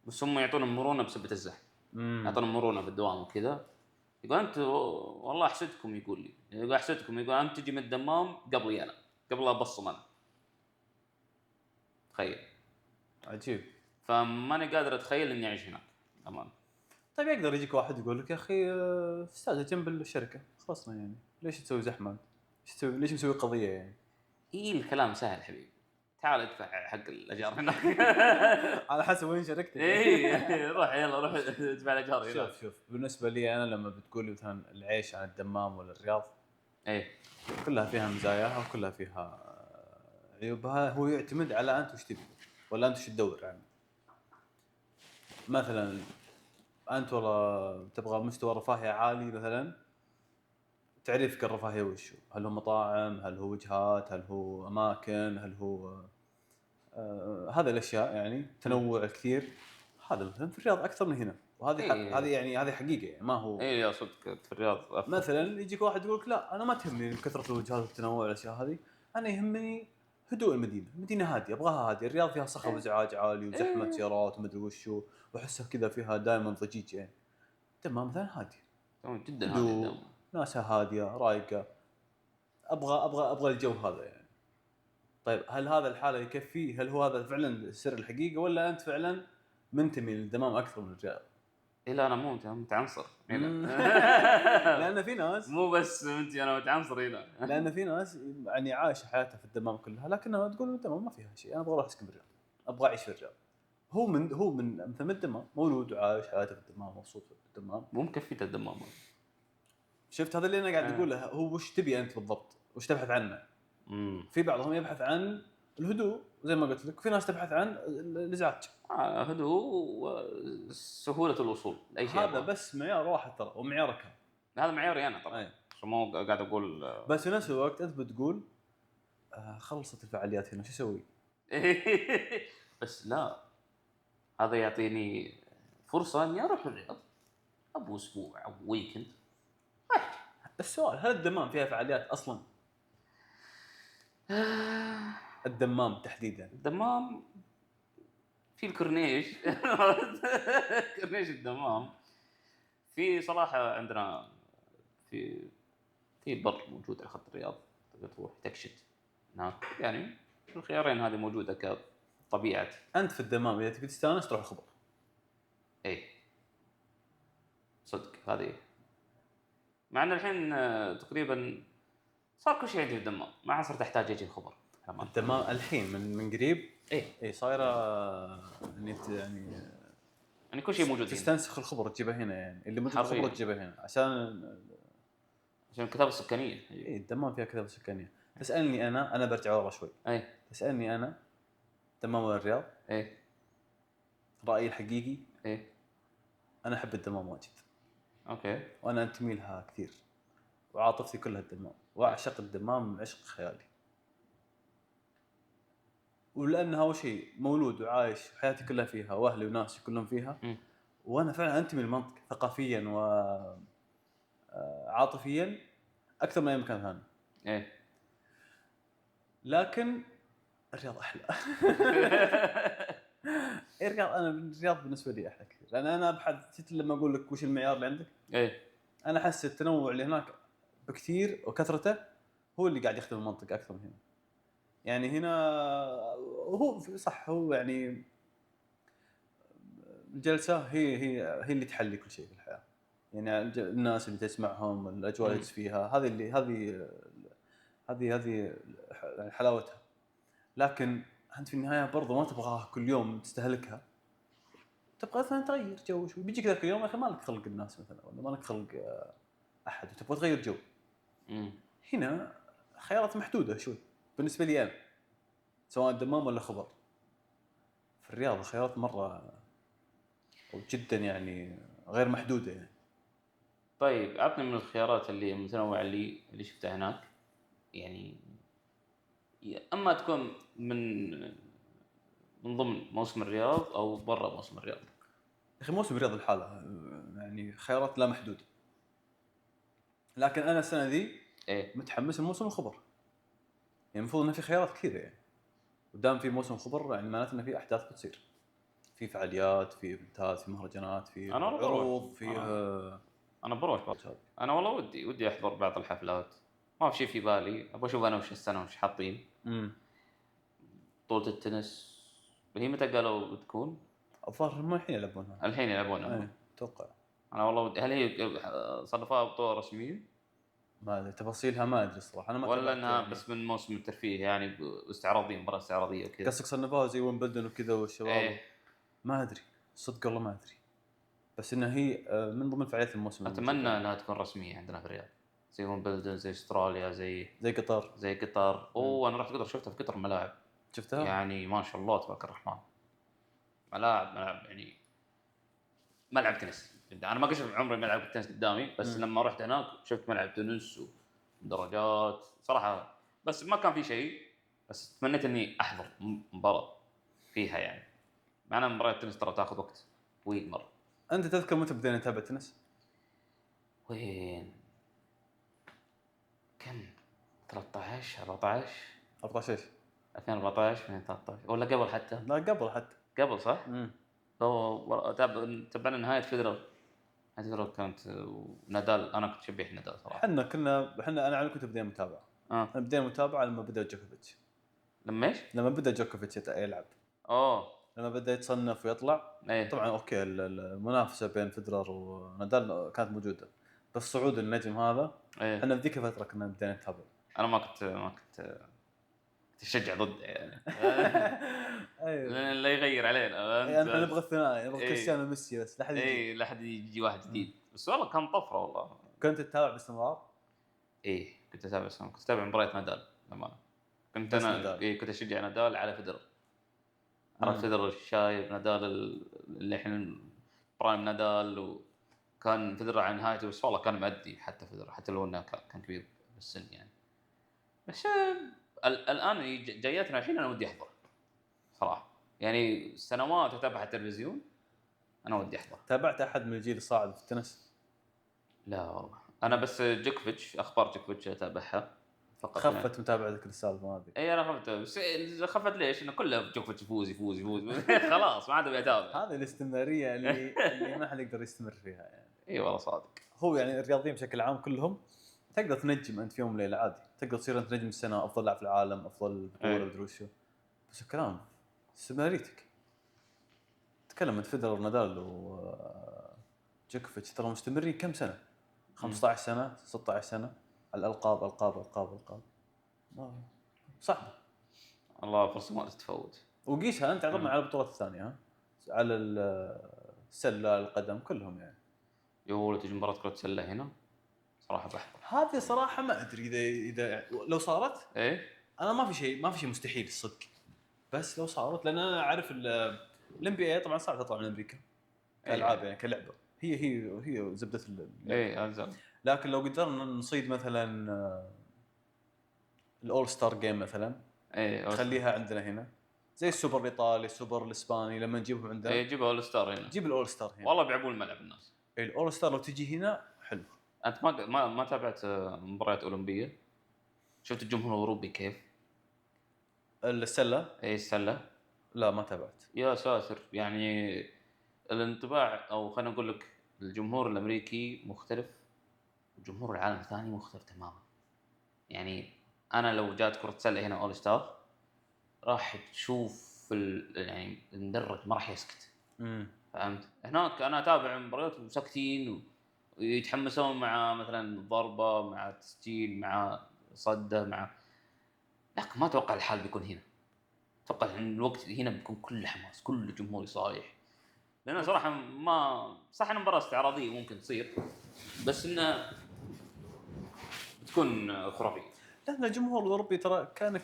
بس هم يعطون مرونه بسبب الزحمه. يعطون مرونه في الدوام وكذا. يقول انت والله احسدكم، يقول انت تجي من الدمام قبلي انا، قبل ابصم انا. تخيل. عجيب. فماني قادر اتخيل اني اعيش هناك امان. طيب يقدر يجيك واحد يقول لك يا اخي استاذ جنب الشركه خلصنا، يعني ليش تسوي زحمه؟ ليش مسوي قضيه يعني؟ الكلام سهل حبيبي، تعال ادفع حق الاجار هناك. على حسب وين شركتك. ايه روح يلا روح ادفع الاجار هناك. شوف بالنسبه لي انا لما بتقول لي مثلا العيش عن الدمام ولا الرياض، ايه كلها فيها مزاياها وكلها فيها عيوبها. هو يعتمد على انت وش تبي ولا انت وش تدور يعني. مثلا انت والله تبغى مستوى رفاهيه عالي، مثلا تعريفك الرفاهيه وش هو؟ هل هو مطاعم، هل هو وجهات، هل هو اماكن، هل هو هذه الاشياء يعني تنوع كثير. هذا مثلا في الرياض اكثر من هنا، وهذه إيه. هذه يعني هذه حقيقه يعني ما هو ايه يا صدق في الرياض أفضل. مثلا يجيك واحد يقولك لا انا ما تهمني كثره الوجهات والتنوع والاشياء هذه، انا يهمني هدوء المدينه هاديه، ابغاها هاديه. الرياض فيها صخب وازعاج عالي وزحمه سيارات ومدري وشو، واحسها كذا فيها دائما ضجيج يعني. تمام مثلا هاديه تمام جدا هذه هدوء، الدم. ناسها هاديه رايقه، ابغى الجو هذا يعني. طيب هل هذا الحاله يكفي؟ هل هو هذا فعلا سر الحقيقه، ولا انت فعلا منتمي للدمام اكثر من الرياض؟ إيه لا انا مو متعنصر هنا. لان في ناس مو بس انا متعنصر هنا. لان في ناس يعني عايشه حياتها في الدمام كلها، لكنها تقول الدمام ما فيها شيء، انا ابغى اروح اسكن بالرياض، ابغى اعيش في الرياض. هو من مثل من الدمام، مولود وعايش حياته في الدمام، مبسوط في الدمام. مو مكفيته الدمام. شفت هذا اللي انا قاعد اقوله، هو وش تبي انت بالضبط، وش تبحث عنه. في بعضهم يبحث عن الهدوء زي ما قلت لك، في ناس تبحث عن الازعاج. هدوء وسهوله الوصول لاي شيء. هذا بس معيار واحد ترى، ومعيارك هذا معياري انا طبعا. أي. مو قاعد اقول بس في نفس الوقت انت بتقول خلصت الفعاليات هنا شو اسوي؟ بس لا، هذا يعطيني فرصه اني اروح الرياض ابو اسبوع او ويكند. السؤال هل الدمام فيها فعاليات اصلا؟ الدمام تحديدا. الدمام في الكورنيش. كورنيش الدمام في صراحه عندنا في بر موجود على خط الرياض، تقدر تروح تكشت هناك يعني. الخيارين هذه موجوده كطبيعه. انت في الدمام اذا تبي تستانس تروح الخبر. اي صدق هذه. مع ان الحين تقريبا صار كل شيء عندي في الدمام، ما عاد صرت احتاج اجي الخبر. الدمام الحين من قريب اي صايره يعني كل شيء موجود هنا. تستنسخ الخبر تجيبه هنا يعني، اللي موجود الخبر تجيبه هنا عشان الكتابه السكانيه. اي الدمام فيها كتابه سكانيه. تسالني انا برجع ورا شوي. اي تسالني انا الدمام ولا الرياض؟ اي رايي الحقيقي اي انا احب الدمام واجد. اوكي. وانا انتمي لها كثير، وعاطفتي كلها الدمام، واعشق الدمام عشق خيالي. ولانها اول شيء مولود وعايش حياتي كلها فيها، واهلي وناسي كلهم فيها. وانا فعلا انتمي للمنطقه ثقافيا وعاطفيا اكثر من اي مكان ثاني. ايه لكن الرياض احلى. الرياض بالنسبه لي احلى كثير، لان انا ابحث لما اقول لك وش المعيار اللي عندك. ايه انا احس التنوع اللي هناك بكثير وكثرته هو اللي قاعد يخدم المنطقه اكثر من هنا. يعني هنا هو صح، هو يعني الجلسه هي اللي تحلي كل شيء في الحياه. يعني الناس اللي تسمعهم، الاجواء اللي فيها، هذه يعني حلاوتها. لكن انت في النهايه برضو ما تبغاها كل يوم تستهلكها، تبغى مثلا تغير جو شوي. بيجيك ذاك اليوم يا اخي ما لك خلق الناس مثلا، ولا ما لك خلق احد وتبغى تغير جو. هنا خيارات محدوده شوي بالنسبه لي انا، سواء دمام ولا خبر. في الرياض الخيارات مره او جدا يعني غير محدوده يعني. طيب عطني من الخيارات اللي متنوعه اللي شفتها هناك يعني. اما تكون من ضمن موسم الرياض او برا موسم الرياض. يا اخي موسم الرياض الحالة يعني خيارات لا محدوده. لكن انا السنه ذي متحمس لموسم الخبر. يعني المفروض انه في خيارات كثيره يعني، ودام في موسم خبر يعني معناته انه في احداث بتصير، في فعاليات، في ايفنتات، في مهرجانات، في عروض، في انا بروح انا والله ودي احضر بعض الحفلات. ما في شيء في بالي، ابغى اشوف انا وش السنه وش حاطين. بطولة التنس هي متى قالوا بتكون؟ الظاهر هم الحين يلعبونها. الحين يلعبونها. اتوقع. انا والله ودي. هل هي صنفوها بطولة رسمية؟ ما أدري تفاصيلها، ما ادري الصراحه، انا ما ولا تابعت انها يعني. بس من موسم الترفيه يعني استعراضيه، مباراه استعراضيه وكذا. قصدك صنفوها زي ويمبلدون وكذا والشباب ايه ما ادري صدق والله ما ادري، بس انها هي من ضمن فعاليات الموسم اتمنى انها تكون رسميه عندنا في الرياض، زي ويمبلدون، زي استراليا، زي قطر. زي قطر. اوه انا رحت قطر، شفتها في قطر ملاعب شفتها يعني ما شاء الله تبارك الرحمن. ملاعب يعني ملعب تنس. انا ما شفت عمري ملعب تنس قدامي، بس لما رحت هناك شفت ملعب تنس ودرجات صراحه. بس ما كان في شيء، بس تمنيت اني احضر مباراه فيها يعني. معنا مباراه التنس ترى تاخذ وقت طويل مره. انت تذكر متى بدينا نتابع تنس؟ وين كم 13 14 14 ايش؟ 2014 2013 ولا قبل حتى؟ لا قبل حتى. قبل صح؟ تابعنا نهايه فيدرر. نهايه فيدرر كانت نادال. انا كنت شبيح نادال صراحه. احنا انا كنت بدينا متابعه. انا بدينا متابعه لما بدا جوكوفيتش. لما ايش؟ لما بدا جوكوفيتش يلعب. لما بدا يتصنف ويطلع. ايه. طبعا اوكي المنافسه بين فيدرر ونادال كانت موجوده، بس صعود النجم هذا ايه. احنا في ذيك الفتره كنا بدينا نتابع. انا ما كنت تشجع ضد يعني. ايوه لا يغير علينا انت. يعني احنا نبغى الثنائي، نبغى إيه. كريستيانو وميسي بس لا حد يجي. ايه لا حد يجي واحد جديد. بس والله كان طفره والله. كنت تتابع باستمرار؟ ايه كنت اتابع مباريات نادال لما كنت بس انا نادال. إيه كنت اشجع نادال على فيدرر. عرفت فيدرر الشايب نادال اللي الحين برايم نادال، وكان فيدرر على نهايته. بس والله كان مؤدي حتى فيدرر، حتى لو انه كان كبير بالسن يعني. بس الان جاياتنا الحين انا ودي احضر صراحه يعني. سنوات اتابع التلفزيون، انا ودي احضر. تابعت احد من الجيل الصاعد في التنس؟ لا والله انا بس جوكوفيتش، اخبار جوكوفيتش اتابعها فقط. خفت متابعتك السالفه هذه؟ اي انا خفت. بس خفت ليش؟ انه كله جوكوفيتش يفوز خلاص ما عاد ابي اتابع. هذه الاستمراريه اللي ما حد يقدر يستمر فيها يعني. اي والله صادق. هو يعني الرياضيين بشكل عام كلهم تقدر تنجم انت في يوم وليله عادي، تقدر تصير انت نجم السنه، افضل لاعب في العالم، افضل بطوله مدري وشو، بس الكلام استمراريتك. تكلم انت فيدرر نادال وجوكوفيتش ترى مستمرين كم سنه؟ 15 سنه 16 سنه على الالقاب القاب. صعب. الله فرصه ما تتفوت. وقيسها انت عرضنا على البطولات الثانيه، ها على السله القدم كلهم يعني. يقول تجي مباراه كره سله هنا صراحه بحضر. هذه صراحه ما ادري اذا لو صارت ايه انا ما في شيء مستحيل الصدق، بس لو صارت لان انا اعرف الNBA طبعا صعب تطلع من امريكا كالعاب يعني كلعبه، هي زبده ايه انزل. لكن لو قدرنا نصيد مثلا الاول ستار جيم مثلا، ايه نخليها عندنا هنا زي السوبر الايطالي السوبر الاسباني لما نجيبهم عندنا. ايه جيبوا اول ستار هنا. جيب الاول ستار هنا والله بيعبون الملعب الناس. الاول ستار لو تجي هنا حلو. انت ما تابعت مباريات اولمبيه؟ شفت الجمهور الاوروبي كيف؟ السله ايه السله. لا ما تابعت. يا ساتر يعني الانطباع، او خلينا نقول لك الجمهور الامريكي مختلف وجمهور العالم الثاني مختلف تماما. يعني انا لو جات كره سله هنا اول ستار راح تشوف يعني المدرج ما راح يسكت. فهمت؟ هناك انا اتابع مباريات وساكتين ويتحمسون مع مثلا ضربه، مع تسجيل، مع صده، مع. لكن ما اتوقع الحال بيكون هنا. اتوقع ان الوقت هنا بيكون كله حماس، كل الجمهور يصايح. لأنه صراحة ما صح إن مباراة استعراضية ممكن تصير، بس إنه بتكون خرافية. لأن الجمهور الأوروبي ترى كان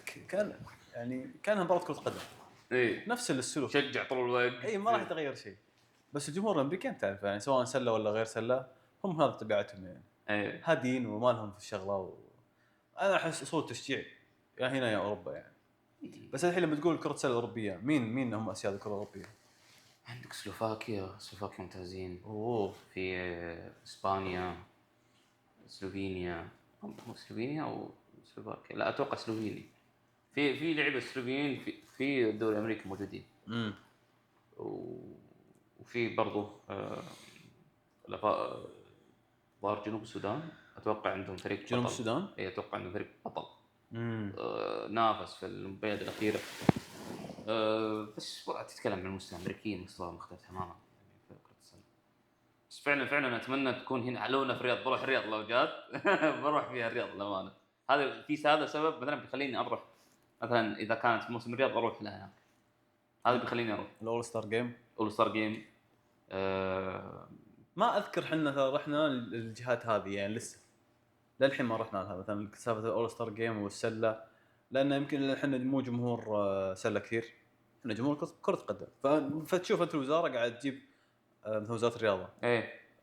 يعني كانها مباراة كرة قدم. إيه. نفس السلوك. شجع طول الوقت. إيه ما راح يتغير شيء. بس الجمهور الأمريكي أنت تعرف يعني سواء سلة ولا غير سلة هم هذا طبيعتهم يعني. إيه. هادين وما لهم في الشغلة أنا أحس أصول تشجيع يا هنا يا أوروبا يعني. بس الحين لما تقول كرة سلة أوروبية مين هم أسياد الكرة الأوروبية؟ عندك سلوفاكيا ممتازين. في إسبانيا، سلوفينيا. سلوفينيا أو سلوفاكيا؟ لا أتوقع سلوفيني. في لعبة سلوفيين في الدوري الأمريكي موجودين. وفي برضو ظهر جنوب السودان أتوقع عندهم فريق بطل. جنوب السودان؟ إيه أتوقع عندهم فريق بطل. نافس في الأولمبياد الأخيرة. بس تتكلم عن المستوى الأمريكي، مستوى مختلف تماما في كرة السلة. بس فعلا اتمنى تكون هنا علونا في الرياض. بروح الرياض لو جات بروح فيها الرياض للامانه. هذا سبب مثلا بيخليني اروح مثلا اذا كانت موسم الرياض اروح لها هناك. هذا بيخليني اروح الاول ستار جيم. اول ستار جيم. ما اذكر حنا رحنا الجهات هذه يعني لسه للحين ما رحنا لها مثلا سالفه الاول ستار جيم والسله لان يمكن احنا مو جمهور سله كثير احنا جمهور كره قدم فتشوف انت الوزاره قاعد تجيب مثل وزاره الرياضه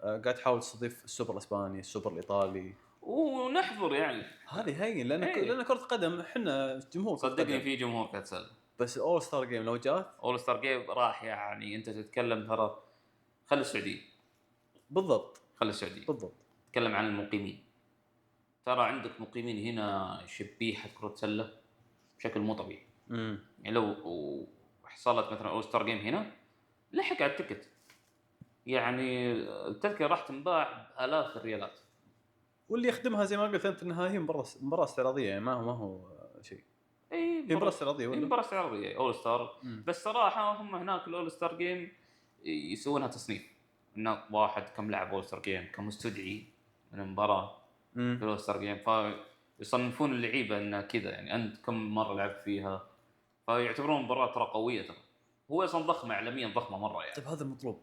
قاعد تحاول تستضيف السوبر الاسباني السوبر الايطالي ونحضر يعني هذه هي لان كره قدم احنا جمهور صدقني في جمهور كره سله بس اول ستار جيم لو جات اول ستار جيم راح يعني انت تتكلم ترى خلي السعوديه بالضبط خلي السعوديه بالضبط تكلم عن المقيمين ترى عندك مقيمين هنا شبيحه كره سله بشكل مو طبيعي يعني لو حصلت مثلا اول ستار جيم هنا لحق على التيكت يعني التذكره راح تنباع بالاف الريالات واللي يخدمها زي ما قلت انت انها هي مباراه استعراضيه يعني ما هو شيء اي مباراه استعراضيه ولا مباراه استعراضيه اول ستار بس صراحه هم هناك الاول ستار جيم يسوونها تصنيف هناك واحد كم لعب اول ستار جيم كم مستدعي من المباراه في الاول ستار جيم فيصنفون اللعيبه انها كذا يعني انت كم مره لعبت فيها فيعتبرون مباراه ترى قويه ترى هو اصلا ضخمه اعلاميا ضخمه مره يعني. طيب هذا المطلوب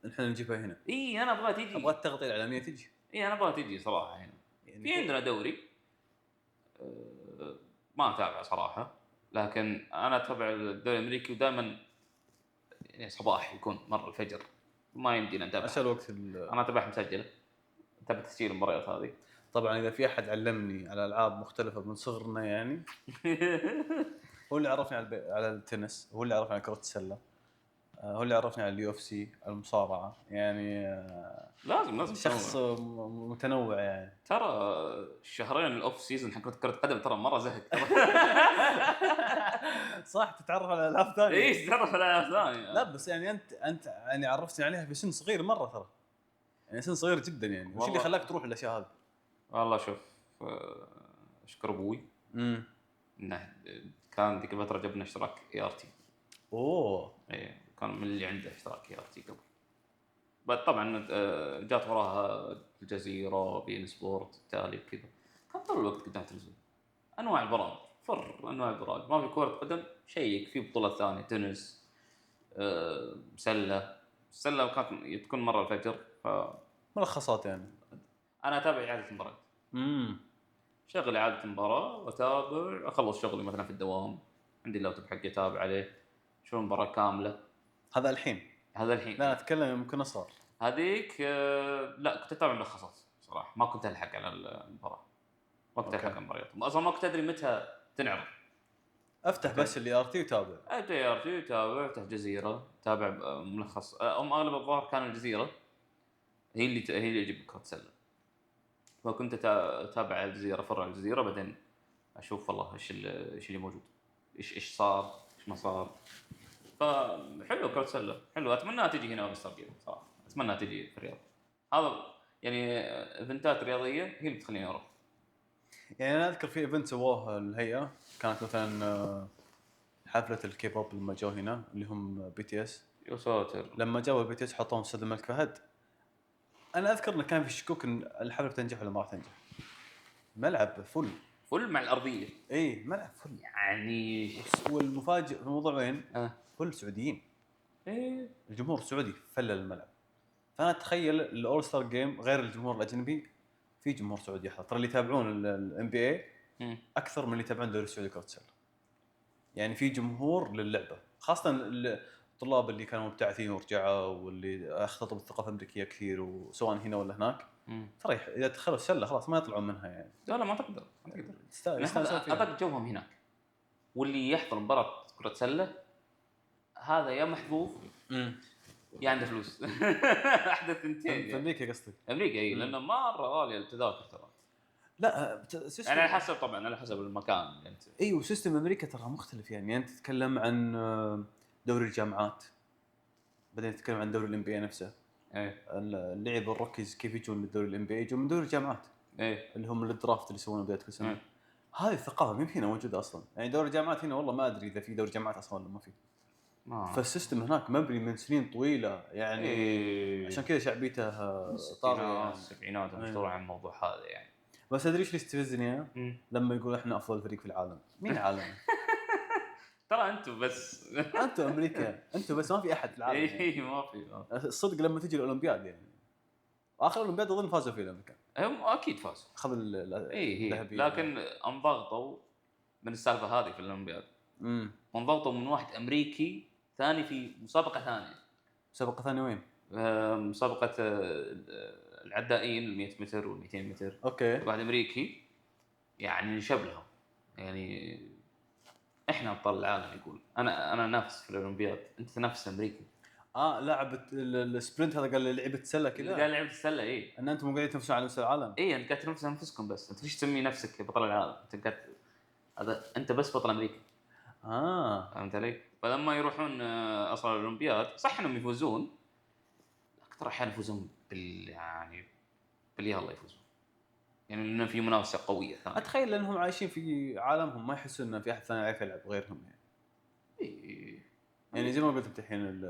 احنا نجيبها هنا. اي انا ابغى تيجي ابغى التغطيه الاعلاميه تجي. اي انا ابغى تيجي صراحه هنا يعني في عندنا دوري ما اتابع صراحه لكن انا اتابع الدوري الامريكي ودائما يعني صباح يكون مره الفجر ما يمدينا نتابع عشان الوقت انا اتابع مسجله اتابع تسجيل المباريات هذه. طبعا اذا في احد علمني على العاب مختلفه من صغرنا يعني هو اللي عرفني على التنس هو اللي عرفني على كره السله هو اللي عرفني على اليو اف سي المصارعه يعني لازم شخص متنوع يعني. ترى الشهرين الاوف سيزون حق كره قدم ترى مره زهق صح تتعرف على العاب ثانيه. ايش تتعرف على العاب ثانيه لا بس يعني انت يعني عرفتني عليها في سن صغير مره ترى يعني سن صغير جدا يعني وش اللي خلاك تروح الاشياء هذه؟ والله شوف اشكر ابوي انه كان ذيك الفتره جبنا اشتراك اي ار تي. اوه ايه كان من اللي عنده اشتراك اي ار تي قبل بعد طبعا جات وراها الجزيره بين سبورت التالي وكذا كان طول الوقت قدام التلفزيون انواع البرامج انواع البرامج ما في كره قدم شيك في بطولات ثانيه تنس سله كانت تكون مره الفجر ملخصات يعني انا اتابع اعاده المباراه شغل اعاده المباراه واتابع اخلص شغلي مثلا في الدوام عندي اللابتوب حقي اتابع عليه شو المباراه كامله. هذا الحين لا اتكلم يمكن صار هذيك لا كنت اتابع ملخصات صراحه ما كنت الحق على المباراه ما كنت الحق المباريات اصلا ما كنت ادري متى تنعرض افتح بس اللي ار تي وتابع افتح جزيره تابع ملخص اغلب الظاهر كان الجزيره هي اللي تجيب كره سله فكنت اتابع الجزيره فرع الجزيره بعدين اشوف والله ايش اللي موجود ايش صار ايش ما صار فحلو كره سله حلو اتمنى تجي هنا بالصريح صراحه اتمنى تجي في الرياض هذا يعني ايفنتات رياضيه هي اللي تخليني اروح. يعني انا اذكر في ايفنت سووه الهيئه كانت مثلا حفله الكي بوب لما جو هنا اللي هم بي تي اس يا ساتر لما جاوا البي تي اس حطوهم استاد الملك فهد انا اذكر انه كان في شكوك ان الحفله بتنجح ولا ما راح تنجح. ملعب فل مع الارضيه اي ملعب فل يعني والمفاجئ في الموضوع وين كل سعوديين ايه الجمهور السعودي فل الملعب فانا اتخيل الاول ستار جيم غير الجمهور الاجنبي في جمهور سعودي يحضر ترى اللي يتابعون الام بي اي اكثر من اللي يتابعون الدوري السعودي كره السله يعني في جمهور للعبه خاصه الطلاب اللي كانوا مبتعثين ورجعوا واللي اختلطوا بالثقافه الامريكيه كثير وسواء هنا ولا هناك ترى اذا دخلوا السله خلاص ما يطلعون منها يعني لا ما تقدر تستانسون اعطاك جوهم هناك واللي يحضر مباراه كره سله هذا يا محظوظ يا عنده فلوس احدى الثنتين في امريكا قصدك امريكا اي لانه مره غاليه التذاكر ترى لا يعني على حسب طبعا على حسب المكان اللي انت ايوه سيستم امريكا ترى مختلف يعني انت تتكلم عن دوري الجامعات بعدين تتكلم عن دوري الام بي اي نفسه اللعب الروكيز كيف يجون للدوري الام بي اي يجون من دوري الجامعات اللي هم الدرافت اللي يسوونه بدايه كل سنه هذه الثقافه مين هنا موجوده اصلا يعني دوري الجامعات هنا والله ما ادري اذا في دوري جامعات اصلا ولا ما في فالسيستم هناك مبني من سنين طويله يعني عشان كذا شعبيته طاغيه يعني. السبعينات مشهور عن الموضوع هذا يعني. بس ادري ايش اللي يستفزني لما يقول احنا افضل فريق في العالم. مين عالم؟ ترى انتم بس انتم امريكا، انتم بس، ما في احد في العالم يعني. ما في الصدق لما تجي الاولمبياد يعني اخر الاولمبياد اظن فازوا فيه الامريكان، هم اكيد فازوا اخذ الذهبيه. لكن انضغطوا من السالفه هذه في الاولمبياد. انضغطوا من واحد امريكي ثاني في مسابقه ثانيه. مسابقه ثانيه وين؟ مسابقه العدائين 100 متر و 200 متر. اوكي. واحد امريكي يعني شبلهم يعني احنا ابطال العالم. يقول انا نافس في الاولمبياد، انت تنافس امريكي. لعبه السبرنت هذا، قال لعبه السله كذا. قال لعبه السله ايه ان انتم قاعدين تنافسون على مستوى العالم. ايه انت قاعد تنافس انفسكم، بس انت ليش تسمي نفسك بطل العالم؟ انت قاعد هذا انت بس بطل امريكا. فهمت علي؟ فلما يروحون اصلا الاولمبياد صح انهم يفوزون، اكثر احيانا يفوزون يعني باليلا يفوزون يعني لأن في منافسه قويه ثانيه. اتخيل انهم عايشين في عالمهم، ما يحسون ان في احد ثاني يعرف يلعب غيرهم يعني. يعني زي ما قلت الحين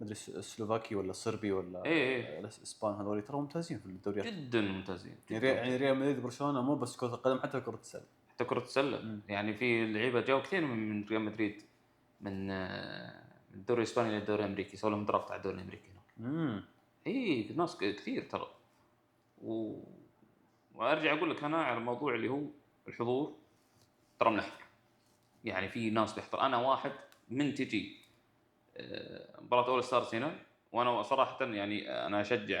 مدري السلوفاكي ولا الصربي ولا الاسبان، هذول ترى ممتازين في الدوريات، جدا ممتازين. يعني ريال مدريد وبرشلونه مو بس كره القدم، حتى كره السله. حتى كره السله يعني في لعيبه جاوا كثير من ريال مدريد من الدوري الاسباني للدوري الامريكي، سووا لهم درافت على الدوري الامريكي هنا. اي ناس كثير ترى. وارجع اقول لك انا على الموضوع اللي هو الحضور، ترى بنحضر يعني في ناس بيحضر. انا واحد من تجي مباراه اول ستارز هنا، وانا صراحه يعني انا اشجع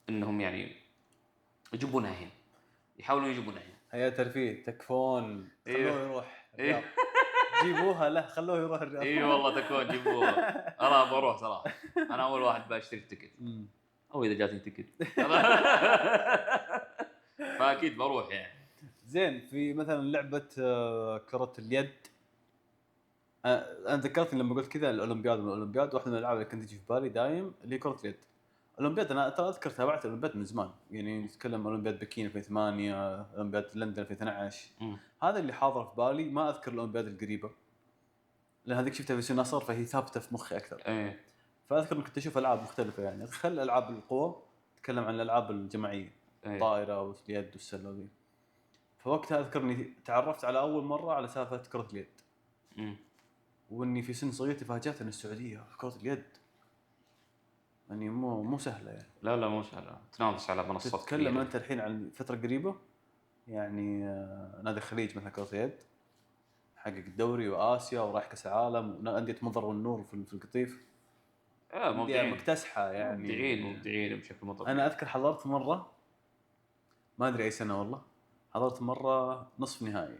انهم يعني يجيبونها هنا، يحاولوا يجيبونها هنا. هيا ترفيه تكفون، خلوه يروح الرياض. جيبوها له، خلوه يروح الرياض. اي والله تكون جيبوها. انا بروح صراحه، انا اول واحد بشتري التيكت او اذا جاتني تيكت فاكيد بروح يعني. زين، في مثلا لعبه كره اليد، انا ذكرتني لما قلت كذا الاولمبياد واحده من الالعاب اللي كنت تجي في بالي دايم اللي هي كره اليد. الاولمبياد انا ترى اذكر تابعت الاولمبياد من زمان، يعني نتكلم اولمبياد بكين 2008، اولمبياد لندن 2012. هذا اللي حاضر في بالي، ما اذكر الاولمبياد القريبه لان هذيك شفتها في سن نصر فهي ثابته في مخي اكثر. فاذكر اني كنت اشوف العاب مختلفه، يعني خل العاب القوى، تكلم عن الالعاب الجماعيه، الطائره واليد والسله ذي. فوقتها اذكر اني تعرفت على اول مره على سالفه كره اليد. واني في سن صغير تفاجأت ان السعوديه في كره اليد يعني مو سهله يعني. لا مو سهله، تنافس على منصات كبيره. تتكلم انت الحين عن فتره قريبه يعني نادي الخليج مثلا كره اليد حقق الدوري واسيا وراح كاس العالم، وانديه مضر والنور في القطيف مبدعين مكتسحه يعني مبدعين بشكل مطلق. انا اذكر حضرت مره ما ادري اي سنه والله، حضرت مره نصف نهائي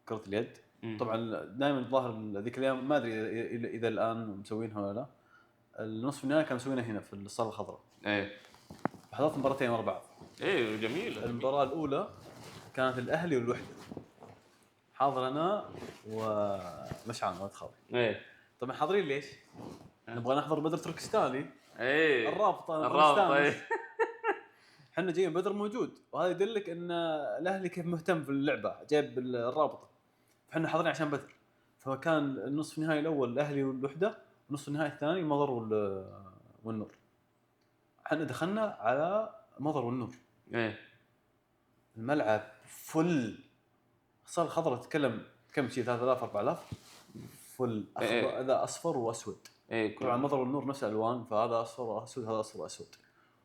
كره اليد. طبعا دائما الظاهر ذيك الايام ما ادري اذا الان مسوينها ولا لا، النصف النهائي كانوا مسوينها هنا في الصاله الخضراء. حضرت مباراتين ورا بعض. جميل. المباراه الاولى كانت الاهلي والوحده، حاضر انا ومشعل ولد خالي. طبعا حاضرين ليش؟ نبغى نحضر بدر تركستاني. الرابطه. احنا جايين بدر موجود، وهذا يدلك ان الاهلي كيف مهتم في اللعبه، جايب الرابطه. احنا حاضرين عشان بدر. فكان النصف النهائي الاول الاهلي والوحده، والنصف النهائي الثاني مضر والنور. احنا دخلنا على مضر والنور. الملعب فل، صار خضرة، تتكلم كم شيء 3000 4000 فل، هذا اصفر واسود. طبعا مضر والنور نفس الالوان، فهذا اصفر واسود هذا اصفر واسود.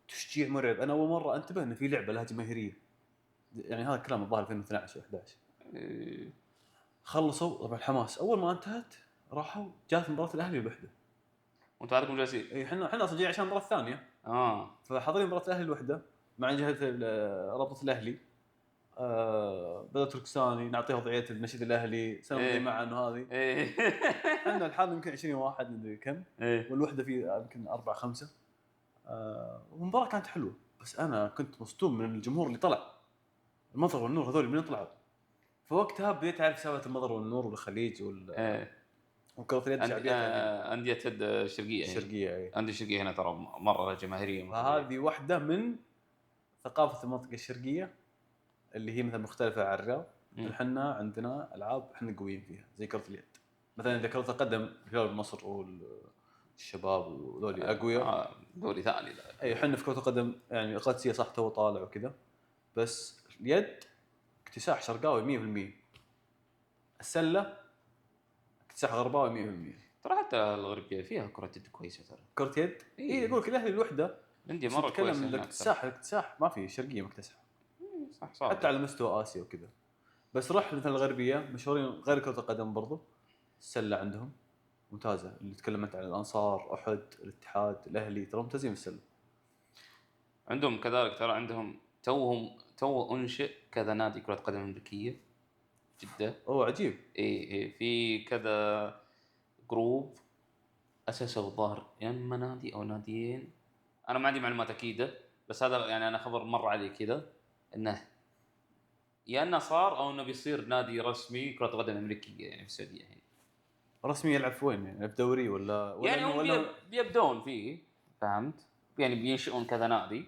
تشجيع مرعب. انا اول مره انتبه ان في لعبه لها جماهيريه، يعني هذا الكلام الظاهر 2012 11. خلصوا طبعا الحماس، اول ما انتهت راحوا جات مباراه الاهلي والوحده، وانت عندكم جالسين. احنا اصلا جايين عشان المباراه الثانيه. فحاضرين مباراه الاهلي والوحده مع جهه رابطه الاهلي. بدر تركستاني نعطيه وضعيه النشيد الاهلي سنمضي معا انه هذه. احنا الحال يمكن 20 واحد ندري كم. والوحده في يمكن 4 5. والمباراه كانت حلوه، بس انا كنت مصدوم من الجمهور اللي طلع. المضر والنور هذول من طلعوا. فوقتها بديت اعرف سالفه المضر والنور والخليج وكرة اليد شعبيتها. أندية الشرقية. أندية الشرقية هنا ترى مرة جماهيرية. فهذه واحدة من ثقافة المنطقة الشرقية اللي هي مثلا مختلفة عن الرياض. احنا عندنا العاب احنا قويين فيها زي كرة اليد مثلا. اذا كرة القدم في مصر والشباب وذولي اقوياء، دوري ثاني لا. اي احنا في كرة القدم يعني قادسية صح تو طالع وكذا، بس اليد اكتساح شرقاوي 100%. السلة اكتساح غرباوي 100%. ترى حتى الغربية فيها كرة يد كويسة ترى. كرة يد اي اقول لك الاهلي الوحدة عندي مرة كويسة هناك. الاكتساح ما في شرقية مكتسحة صح صح. حتى على مستوى آسيا وكذا. بس روح مثل الغربية مشهورين غير كرة القدم برضو، السلة عندهم ممتازة. اللي تكلمت عن الأنصار، أحد، الاتحاد، الأهلي، ترى ممتازين بالسلة. عندهم كذلك ترى عندهم تو أنشئ كذا نادي كرة قدم أمريكية جدة. أوه عجيب. إيه في كذا جروب أسسوا الظاهر يا إما نادي أو ناديين، أنا ما عندي معلومات أكيدة، بس هذا يعني أنا خبر مر علي كذا إنه يا إنه صار أو إنه بيصير نادي رسمي كرة قدم أمريكية يعني في السعودية هنا. رسمي يلعب في وين يعني؟ في دوري ولا يعني هم ولا بيبدون فيه، فهمت؟ يعني بينشئون كذا نادي.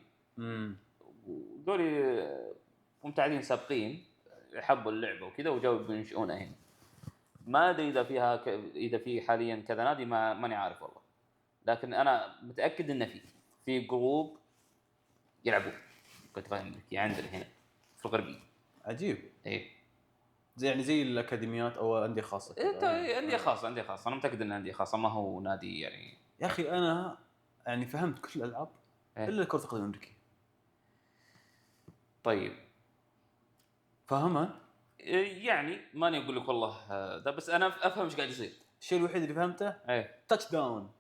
ودول ممتعين سابقين يحبوا اللعبة وكذا وجاوا بينشئونها هنا. ما ادري اذا فيها اذا في حاليا كذا نادي، ماني عارف والله، لكن انا متاكد انه في جروب يلعبون كرة قدم أمريكية عندنا هنا في الغربية. عجيب. ايه زي الاكاديميات او انديه خاصه إيه انديه خاصه انا متاكد ان انديه خاصه ما هو نادي يعني. يا اخي انا يعني فهمت كل الالعاب إيه؟ الا كره القدم الامريكيه. طيب فاهمها يعني ماني اقول لك والله ده، بس انا افهم ايش قاعد يصير. الشيء الوحيد اللي فهمته ايه تاتش داون.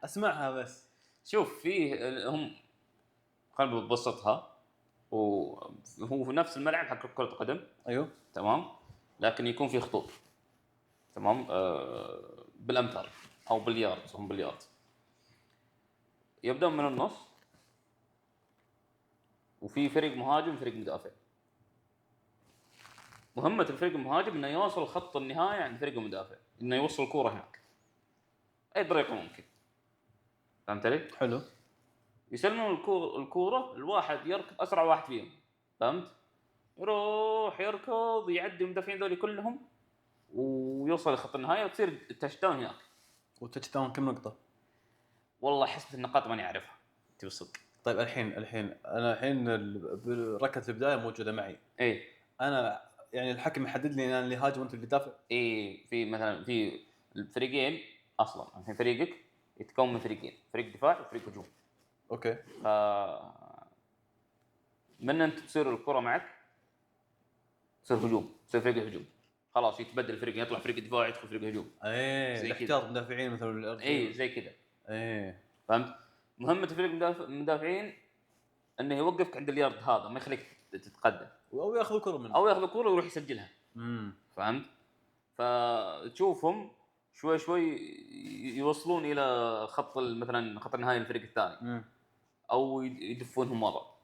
اسمعها بس. شوف فيه هم خلينا نبسطها، وهو في نفس الملعب حق كرة القدم. ايوه تمام، لكن يكون في خطوط. تمام بالامتار او باليارد، هم باليارد. يبدأ من النص وفي فريق مهاجم وفريق مدافع. مهمة الفريق المهاجم انه يوصل خط النهاية عند فريق المدافع، انه يوصل الكرة هناك اي طريقة ممكن. فهمت علي؟ حلو. يسلمون الكرة الواحد يركض اسرع واحد فيهم، فهمت؟ يروح يركض يعدي المدافعين ذولي كلهم ويوصل لخط النهاية وتصير التاتش داون هناك. والتاتش داون كم نقطه؟ والله حسبة النقاط ماني اعرفها تبي الصدق. طيب الحين انا ركله البدايه موجوده معي. ايه انا يعني الحكم يحدد لي انا اللي هاجم وانت اللي دافع. ايه في مثلا في الفريقين اصلا الحين فريقك يتكون من فريقين، فريق دفاع وفريق هجوم. اوكي. من انت تصير الكره معك تصير هجوم، تصير فريق هجوم، خلاص يتبدل الفريق، يطلع فريق دفاع يدخل فريق هجوم. ايه الاحتياط مدافعين مثلا. ايه زي كذا. ايه فهمت؟ مهمة الفريق المدافعين انه يوقفك عند اليارد هذا، ما يخليك تتقدم او ياخذ الكره منه او ياخذ الكره ويروح يسجلها. فهمت؟ فتشوفهم شوي شوي يوصلون الى خط مثلا خط النهايه الفريق الثاني او يدفونهم ورا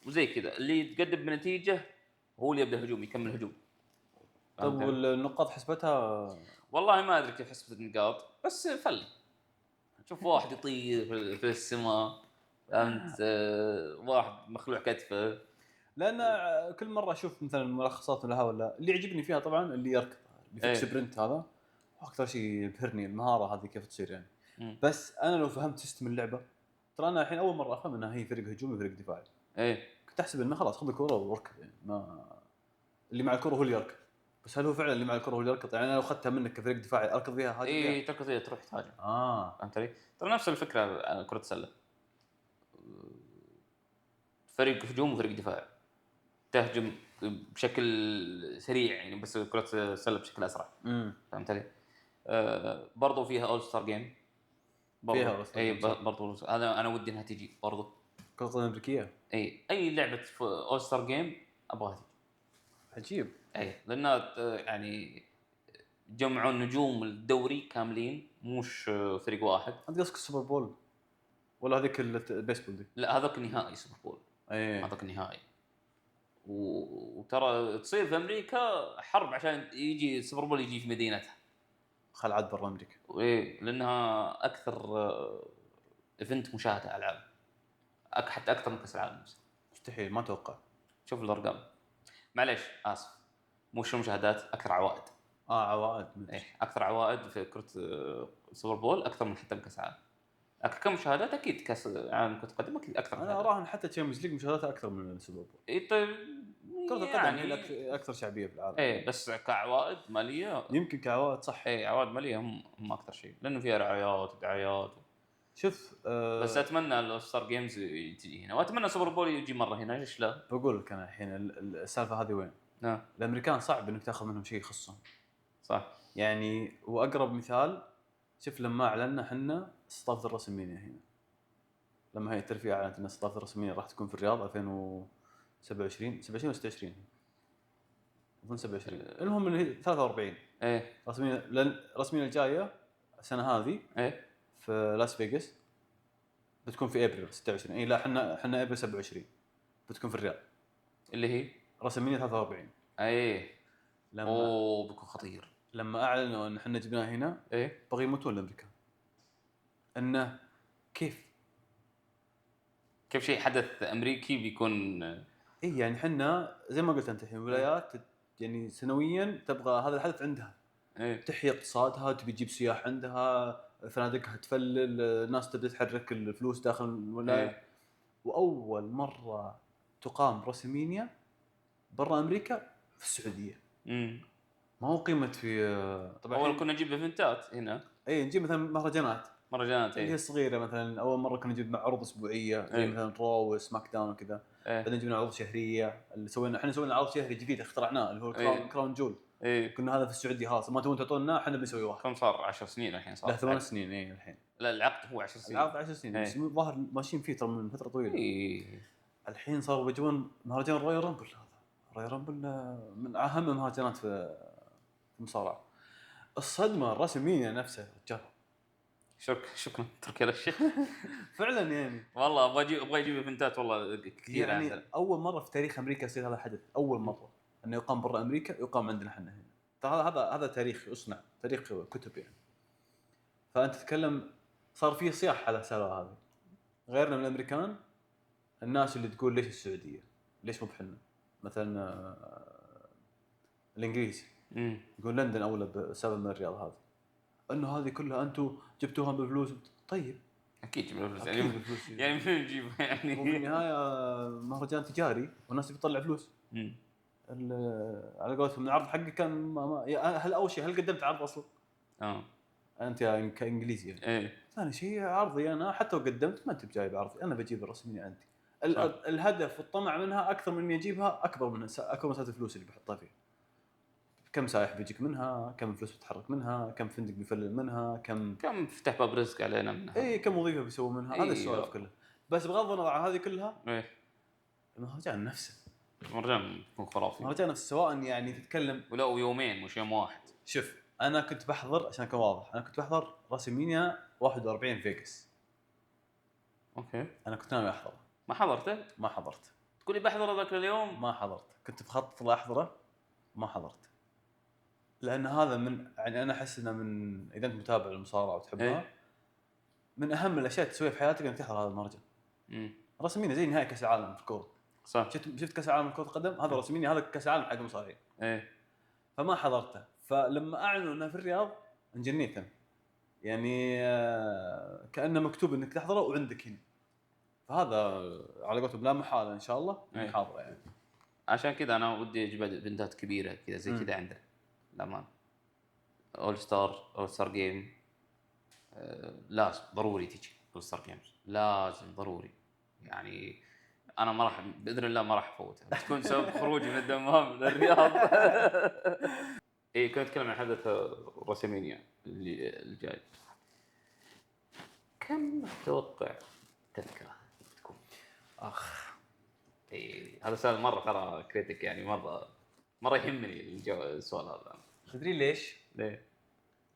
وزي كذا. اللي يتقدم بنتيجه هو اللي يبدا هجوم، يكمل هجوم. طب والنقاط حسبتها؟ والله ما ادري كيف حسبت النقاط، بس فل شوف واحد يطير في السماء، فهمت؟ واحد مخلوع كتفه. لان كل مره اشوف مثلا ملخصات لها ولا اللي يعجبني فيها طبعا اللي يركض اللي في سبرنت هذا اكثر شيء يبهرني المهاره هذه كيف تصير يعني. بس انا لو فهمت سيستم اللعبه، ترى انا الحين اول مره افهم انها هي فريق هجومي وفريق دفاعي. كنت احسب انه خلاص خذ الكره واركض يعني، ما اللي مع الكره هو اللي يركض. بس هل هو فعلا اللي مع الكره هو اللي يركض؟ يعني انا لو اخذتها منك كفريق دفاعي اركض فيها هاجم فيها؟ اي تركض فيها تروح تهاجم. فهمت علي؟ ترى نفس الفكره كره السله، فريق هجوم وفريق دفاع، تهجم بشكل سريع يعني، بس كرة السلة بشكل أسرع. فهمت علي؟ برضو فيها أول ستار جيم. فيها أي برضو هذا أنا ودي إنها تيجي برضو كرة قدم أمريكية. أي لعبة أول ستار جيم أبغاها تيجي. عجيب. أي لأنها يعني جمعوا نجوم الدوري كاملين، مش فريق واحد. أنت قصدك السوبر بول ولا هذيك البيسبول دي؟ لا هذاك النهائي سوبر بول. هذاك النهائي. وترى تصير في امريكا حرب عشان يجي السوبر بول يجي في مدينتها، خلعت برا امريكا. وايه لانها اكثر ايفنت مشاهده العاب، حتى اكثر من كاس العالم. مستحيل، ما اتوقع. شوف الارقام، معليش اسف مش مشاهدات اكثر عوائد. عوائد ايه اكثر عوائد في كره سوبر بول اكثر من حتى كاس العالم. كم مشاهدات اكيد كاس العالم كره القدم اكيد اكثر. انا اراهن حتى تشامبيونز ليج مشاهداتها اكثر من السوبر بول. اي طيب كره القدم يعني هي اكثر شعبيه في العالم. ايه بس كعوائد ماليه يمكن كعوائد صح. ايه عوائد ماليه هم اكثر شيء لانه فيها رعايات ودعايات. شوف بس اتمنى الستار جيمز تجي هنا واتمنى سوبر بول يجي مره هنا. ليش لا؟ بقول لك انا الحين السالفه هذه وين؟ نعم الامريكان صعب انك تاخذ منهم شيء يخصهم صح. يعني. واقرب مثال شوف لما اعلنا احنا استضافه الرسمينيا هنا، لما هي الترفيه اعلنت ان استضافه الرسمينيا راح تكون في الرياض 2027 27 و 26 اظن 27 المهم ان هي 43 ايه رسميا الجايه السنه هذه ايه في لاس فيغاس بتكون في ابريل 26. اي لا احنا ابريل 27 بتكون في الرياض اللي هي رسميا 43. ايه لما اوه بيكون خطير. لما اعلنوا ان احنا جبناه هنا ايه بغي يموتون الامريكان انه كيف شيء حدث امريكي بيكون اي يعني احنا زي ما قلت انت الحين ولايات يعني سنويا تبغى هذا الحدث عندها ايه تحيي اقتصادها، تبي تجيب سياح عندها، فنادقها تفلل، الناس تبدا تحرك الفلوس داخل الولايه. إيه. واول مره تقام رسمينيا برا امريكا في السعوديه. ما هو قيمه في طبعا اول كنا نجيب ايفنتات هنا. اي نجيب مثلا مهرجانات اللي هي صغيره. مثلا اول مره كنا نجيب عروض اسبوعيه زي مثلا رو وسماك داون وكذا. بعدين جبنا عروض شهريه اللي احنا سوينا عرض شهري جديد اخترعناه اللي هو كراون جول. كنا هذا في السعوديه خلاص ما تبون تعطونا احنا بنسوي واحد. كم صار 10 سنين الحين صار؟ لا 8 سنين اي الحين. لا العقد هو 10 سنين. العقد 10 سنين بس الظاهر ماشيين فيه ترى من فتره طويله. الحين صاروا بيجون مهرجان رويال رامبل. هذا رويال رامبل من اهم المهرجانات في المصارعه. الصدمه الرسميه نفسها رجال. شكرا تركي الشيخ. فعلا يعني والله ابغى اجيب ايفنتات والله كثير يعني عندنا. اول مره في تاريخ امريكا يصير هذا الحدث. اول مره انه يقام برا امريكا يقام عندنا احنا هنا. هذا تاريخ يصنع تاريخ كتب يعني. فانت تتكلم صار فيه صياح على السالفه هذه. غيرنا من الامريكان الناس اللي تقول ليش السعوديه ليش مو بحنا. مثلا الانجليز يقول لندن اولى بسبب من الرياض هذه انه هذه كلها انتم جبتوها بالفلوس. طيب اكيد جبنا فلوس يعني من نجيب يعني وفي النهايه مهرجان تجاري والناس بتطلع فلوس. على قولتهم العرض حقك كان هل اول شيء هل قدمت عرض اصلا؟ انت كانجليزي يعني. ايه ثاني شيء عرضي انا حتى لو قدمت ما انت بجايب عرضي انا بجيب الرسمي عندي. الهدف والطمع منها اكثر من اني اجيبها اكبر من مساله الفلوس اللي بحطها فيها. كم سائح بيجيك منها، كم فلوس بتحرك منها، كم فندق بيفلل منها، كم فتح باب رزق علينا منها. اي كم وظيفه بيسووا منها. هذا السوالف كلها. بس بغض النظر عن هذه كلها المهرجان نفسه مهرجان يكون خرافي. مهرجان نفسه سواء يعني تتكلم ولا يومين مش يوم واحد. شوف انا كنت بحضر عشان اكون واضح انا كنت بحضر راسمينيا 41 فيغاس. اوكي انا كنت ناوي احضره. ما حضرته؟ ما حضرت. تقول لي بحضر ذاك اليوم؟ ما حضرت. كنت بخطط لا احضره ما حضرت. لان هذا من يعني انا احس انه من اذا انت متابع للمصارعه وتحبها من اهم الاشياء تسويها في حياتك انك تحضر هذا المهرجان. رسمينيا زي نهائي كاس العالم في الكوره. صح. شفت كاس العالم كرة القدم هذا رسمينيا هذا كاس العالم حق المصارعين. فما حضرته. فلما اعلنوا انه في الرياض انجنيت يعني كانه مكتوب انك تحضره وعندك هنا. فهذا على قولتهم لا محاله ان شاء الله حاضره يعني. عشان كذا انا ودي اجيب بنتات كبيره كذا زي كذا عندنا لما اول ستار جيم لازم ضروري تجي. اول ستار جيمز لازم ضروري يعني. انا ما راح باذن الله ما راح افوتها. بتكون سبب خروجي من الدمام للرياض. كنت اتكلم عن حدث رسمينيا اللي جاي. كم تتوقع تذكره تكون؟ هذا سؤال مره ترى كريتيك يعني مره يهمني السؤال هذا. تدري ليش؟ ليه؟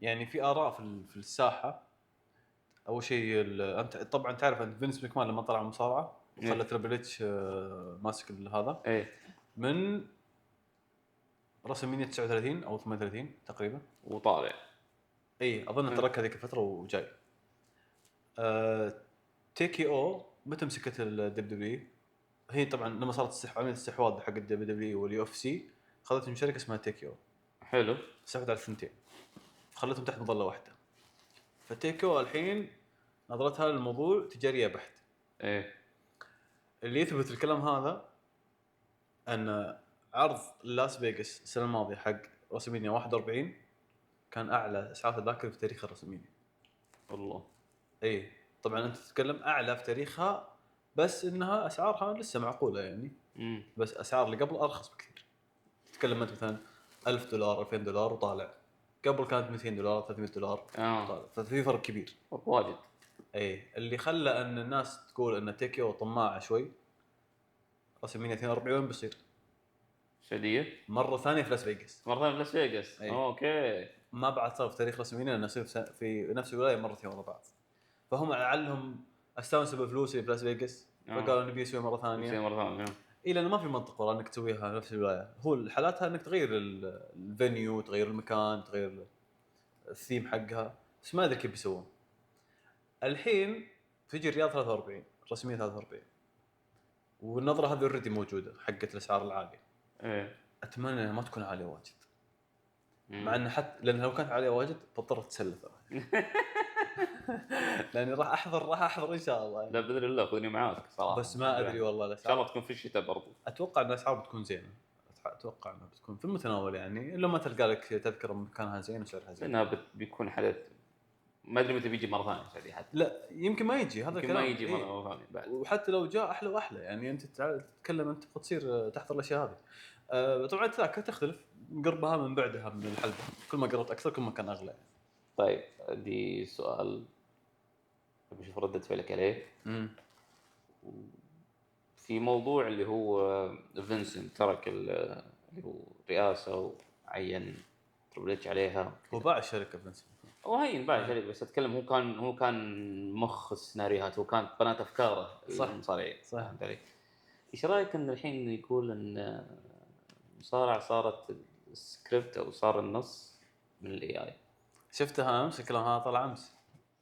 يعني في آراء في الساحة. أول شيء أنت طبعًا تعرف أن فينس ماكمان لما طلع المصارعة وخلى تريبل اتش ماسك هذا من رسمينيا 39 أو 38 تقريبا وطالع. أظن ترك هذيك الفترة وجاي. تيكي أو متى مسكت الدبليو هي طبعا لما صارت عمليه الاستحواذ حق الدبليو دبليو واليو اف سي خذت من شركه اسمها تيكيو، حلو. استحوذت على الثنتين خلتهم تحت مظله واحده. فتيكيو الحين نظرتها للموضوع تجاريه بحت. ايه اللي يثبت الكلام هذا ان عرض لاس فيغاس السنه الماضيه حق رسمينيا 41 كان اعلى اسعار تذاكر في تاريخ الرسمينيا. والله. اي طبعا انت تتكلم اعلى في تاريخها، بس انها اسعارها لسه معقوله يعني. بس اسعار اللي قبل ارخص بكثير. تتكلم انت مثلا $1000 $2000 وطالع، قبل كانت $200 $300 طالع، ففي فرق كبير واجد. اي اللي خلى ان الناس تقول ان تيكيو طماعه شوي رسمينيا 42 بيصير شديد مره ثانيه في لاس فيغاس. مرة في لاس فيغاس. اوكي. ما بعد صار في تاريخ رسمينيا انه يصير في نفس الولايه مرتين ورا بعض. فهم لعلهم استانسوا بفلوس اللي في لاس فيغاس فقالوا نبي نسوي مره ثانيه. إيه لأنه ما في منطق ولا إنك تسويها نفس الولاية. هو حالاتها إنك تغير الفينيو، تغير المكان، تغير الثيم حقها، بس ما أدري كيف بيسوون. الحين تجي الرياض 43 رسمية 43 والنظرة هذه already موجودة حقت الأسعار العالية. إيه. أتمنى إنها ما تكون عالية واجد. مع إن حتى لأن لو كانت عالية واجد بضطر تسلف. لأني راح أحضر إن شاء الله. لا بإذن الله خذني معاك صراحة. بس ما أدري والله إن شاء الله تكون في الشتاء برضو. أتوقع أن الأسعار بتكون زينة. أتوقع أنها بتكون في المتناول يعني إلا ما تلقى لك تذكرة مكانها زين وسعرها زين. لأنها بيكون حدث ما أدري متى بيجي مرة ثانية شادي حتى. لا يمكن ما يجي هذا الكلام. ما يجي مرة ثانية بعد. وحتى لو جاء أحلى وأحلى يعني أنت تتكلم أنت تبغى تصير تحضر الأشياء هذه. طبعا التذاكر تختلف قربها من بعدها من الحلبة، كل ما قربت أكثر كل ما كان أغلى. طيب دي سؤال بشوف ردة فعلك عليه. في موضوع اللي هو فينسنت ترك اللي هو رئاسة وعين تريبل اتش عليها. هو باع الشركة فينسنت. وهين باع الشركة بس أتكلم هو كان مخ السيناريوهات، هو كان بنات أفكاره المصارعين. صح. إيش رأيك إن الحين يقول إن المصارعة صارت السكريبت أو صار النص من الاي اي؟ شفتها امس الكلام هذا طلع امس.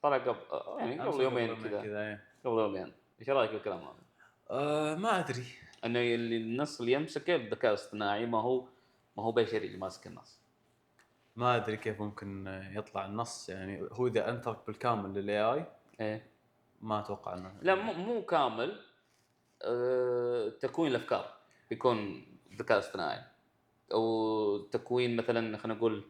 طلع قبل يعني قبل يومين كذا. قبل يومين. ايش رايك بالكلام هذا؟ ما ادري. انه النص اللي يمسكه بالذكاء الاصطناعي ما هو بشري اللي ماسك النص. ما ادري كيف ممكن يطلع النص يعني هو اذا انترك بالكامل للاي اي. ايه ما اتوقع انه لا مو كامل. تكوين الافكار بيكون ذكاء اصطناعي، او تكوين مثلا خلينا نقول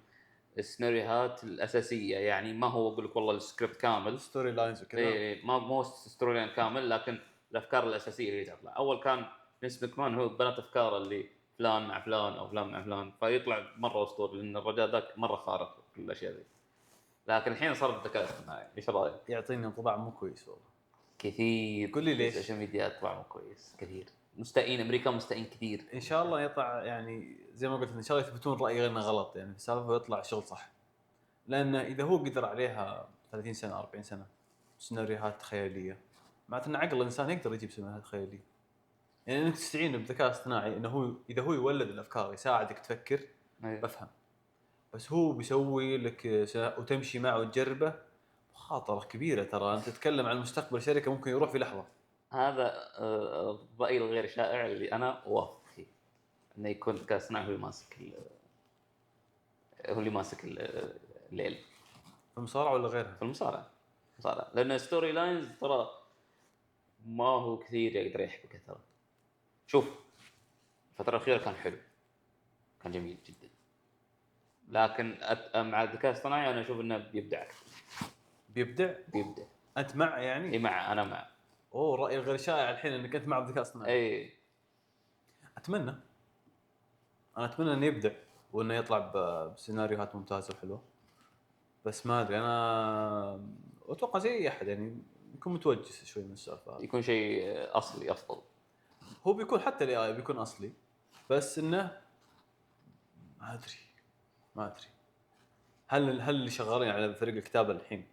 السيناريوهات الاساسيه، يعني ما هو اقول لك والله السكريبت كامل ستوري لاينز وكذا. إيه مو ستوري لاين كامل، لكن الافكار الاساسيه اللي تطلع. اول كان نسبة كمان هو بنات افكار اللي فلان مع فلان او فلان مع فلان، فيطلع مره اسطوري لان الرجال ذاك مره خارق في الاشياء ذي. لكن الحين صار بالذكاء الاصطناعي. ايش رايك؟ يعطيني انطباع مو كويس والله كثير. قول لي ليش؟ السوشيال ميديا انطباع مو كويس كثير. مستائين امريكا مستائين كثير. ان شاء الله يطلع يعني زي ما قلت ان شاء الله يثبتون رايي غيرنا غلط يعني السالفه ويطلع شغل صح. لان اذا هو قدر عليها 30 سنه 40 سنه سيناريوهات خياليه، معناته ان عقل الانسان يقدر يجيب سيناريوهات خياليه. يعني انك تستعين بالذكاء الاصطناعي انه هو اذا هو يولد الافكار يساعدك تفكر بفهم، بس هو بيسوي لك وتمشي معه وتجربه مخاطره كبيره. ترى انت تتكلم عن مستقبل شركه ممكن يروح في لحظه. هذا الرأي الغير شائع اللي انا اوافق فيه، انه يكون الذكاء الاصطناعي هو اللي ماسك الليل. في المصارعه ولا غيرها؟ في المصارعه. لان ستوري لاينز ترى ما هو كثير يقدر يحبك ترى. شوف الفتره الاخيره كان حلو، كان جميل جدا، لكن مع الذكاء الاصطناعي انا اشوف انه بيبدع. بيبدع. انت مع يعني؟ اي مع، انا مع. الراي الغير شائع الحين انك انت مع الذكاء الاصطناعي. اي اتمنى انه يبدع وانه يطلع بسيناريوهات ممتازه وحلوه، بس ما ادري انا اتوقع زي اي احد يعني يكون متوجس شوي من السالفه، يكون شيء اصلي افضل. هو بيكون حتى الاي اي بيكون اصلي، بس انه ما ادري هل اللي شغالين على فريق الكتابه الحين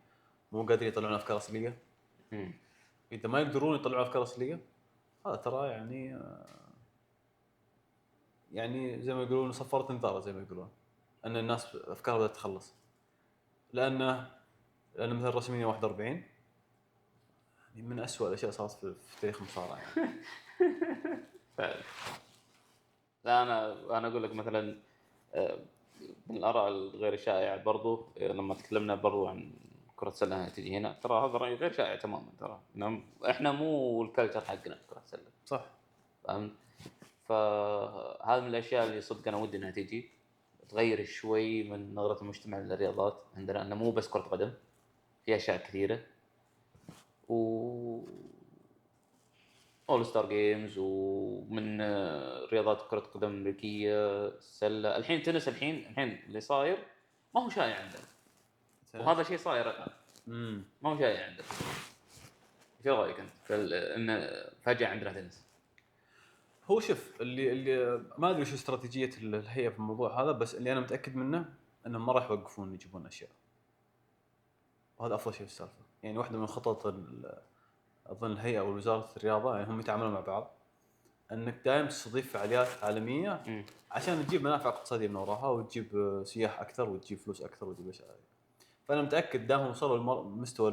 مو قادرين يطلعون افكار اصليه؟ اذا ما يقدرون يطلعون افكار اصليه هذا ترى يعني زي ما يقولون صفرت انذار، زي ما يقولون ان الناس افكارها بدات تخلص. لان مثل رسمينيا 41 من أسوأ الاشياء صارت في تاريخ المصارعه يعني. فعلا. لا انا اقول لك مثلا من الاراء الغير شائعه برضو لما تكلمنا برضو عن كره السله تجي هنا، ترى هذا راي غير شائع تماما. ترى احنا مو الكلتشر حقنا كره السله، صح. فهمت؟ فهذا من الاشياء اللي صدق انا ودي انها تجي تغير شوي من نظره المجتمع للرياضات عندنا، انه مو بس كره قدم، في اشياء كثيره. و اول ستار جيمز، ومن رياضات كره قدم امريكيه، السله، الحين تنس، الحين اللي صاير ما هو شائع عندنا، وهذا شيء صاير الان ما هو شائع عندنا. ايش رايك انت ان فجاه عندنا تنس؟ هو شوف اللي ما ادري شو استراتيجيه الهيئه في الموضوع هذا، بس اللي انا متاكد منه انهم ما راح يوقفون يجيبون اشياء، وهذا افضل شيء في السالفه. يعني واحده من خطط اظن الهيئه او وزاره الرياضه، يعني هم يتعاملون مع بعض، انك دائما تستضيف فعاليات عالميه عشان تجيب منافع اقتصاديه من وراها، وتجيب سياح اكثر، وتجيب فلوس اكثر، وتجيب اشياء. فانا متاكد دامهم وصلوا لمستوى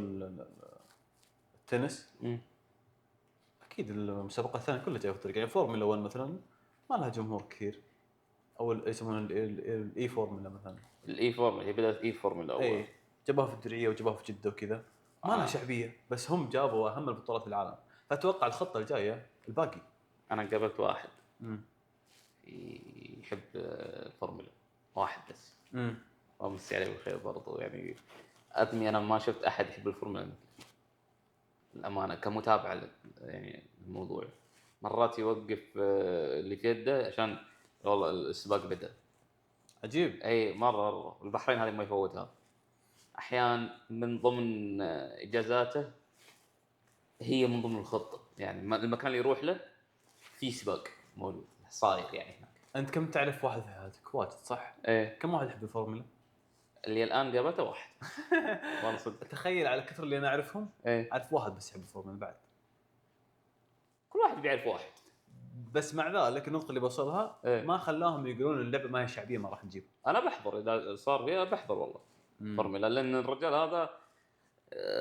التنس اكيد المسابقات الثانيه كلها جايه في الطريق. يعني فورمولا 1 مثلا ما لها جمهور كثير، او يسمونها الاي فورمولا مثلا. الاي فورمولا هي بدات اي فورمولا اول، اي جابوها في الدرعيه وجابوها في جده وكذا، ما لها شعبيه، بس هم جابوا اهم البطولات في العالم. فاتوقع الخطه الجايه الباقي. انا قابلت واحد يحب الفورمولا، واحد بس، ومسي عليه بالخير برضو. يعني ادمي انا ما شفت احد يحب الفورمولا الامانه كمتابعه يعني الموضوع. مرات يوقف اللي في يده عشان والله السباق بدا. عجيب. اي مره البحرين هذه ما يفوتها. احيان من ضمن اجازاته هي من ضمن الخطه، يعني المكان اللي يروح له في سباق موجود صاير يعني هناك. انت كم تعرف واحد في حياتك؟ واجد صح؟ ايه كم واحد يحب الفورمولا؟ اللي الان قابلته واحد. والله صدق. تخيل على كثر اللي انا اعرفهم، ايه اعرف واحد بس يحب الفورمولا بعد. كل واحد بيعرف واحد. بس مع ذلك النقطه اللي بوصلها إيه؟ ما خلاهم يقولون اللعبه ما هي شعبيه ما راح نجيب. انا بحضر اذا صار فيها، بحضر والله فورمولا، لان الرجال هذا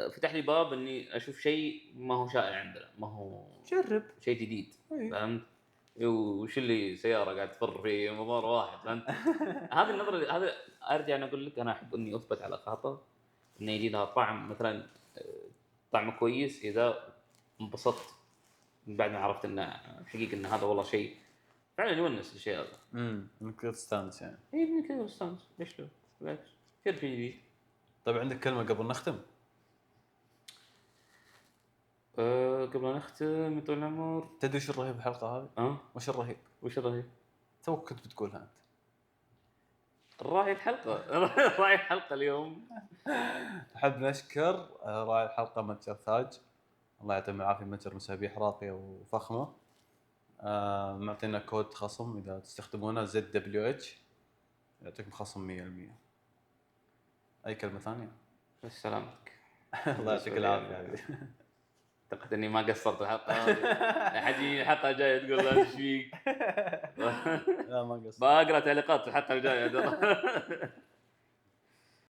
فتح لي باب اني اشوف شيء ما هو شائع عندنا، ما هو جرب شيء جديد. أيه. فهمت؟ وش اللي سياره قاعد تفر في ممر واحد، فهمت؟ هذه النظره، هذا ارجع انا اقول لك انا احب اني اثبت على خاطر انه يجي لها طعم مثلا طعم كويس اذا انبسطت من بعد ما عرفت انه حقيقه ان هذا والله شيء فعلا يونس الشيء هذا. انك تستانس يعني. اي من كذا استانس، ليش لا؟ بالعكس كيف في جديد. طيب عندك كلمه قبل نختم؟ قبل أن نختم طول العمر، تدري وش الرهيب الحلقه هذه؟ وش الرهيب؟ وش الرهيب؟ توك كنت بتقولها انت. راعي الحلقة. راعي الحلقة اليوم. نحب نشكر راعي الحلقه متجر ثاج، الله يعطيهم العافيه، متجر مسابيح راقيه وفخمه. معطينا كود خصم اذا تستخدمونه ZWH يعطيكم خصم 100%. اي كلمه ثانيه؟ سلامتك. الله يعطيك العافيه. اعتقد اني ما قصرت الحلقة هذه. حجي الحلقة الجاية تقول لا ايش فيك. لا ما قصرت. بقرا تعليقات الحلقة الجاية.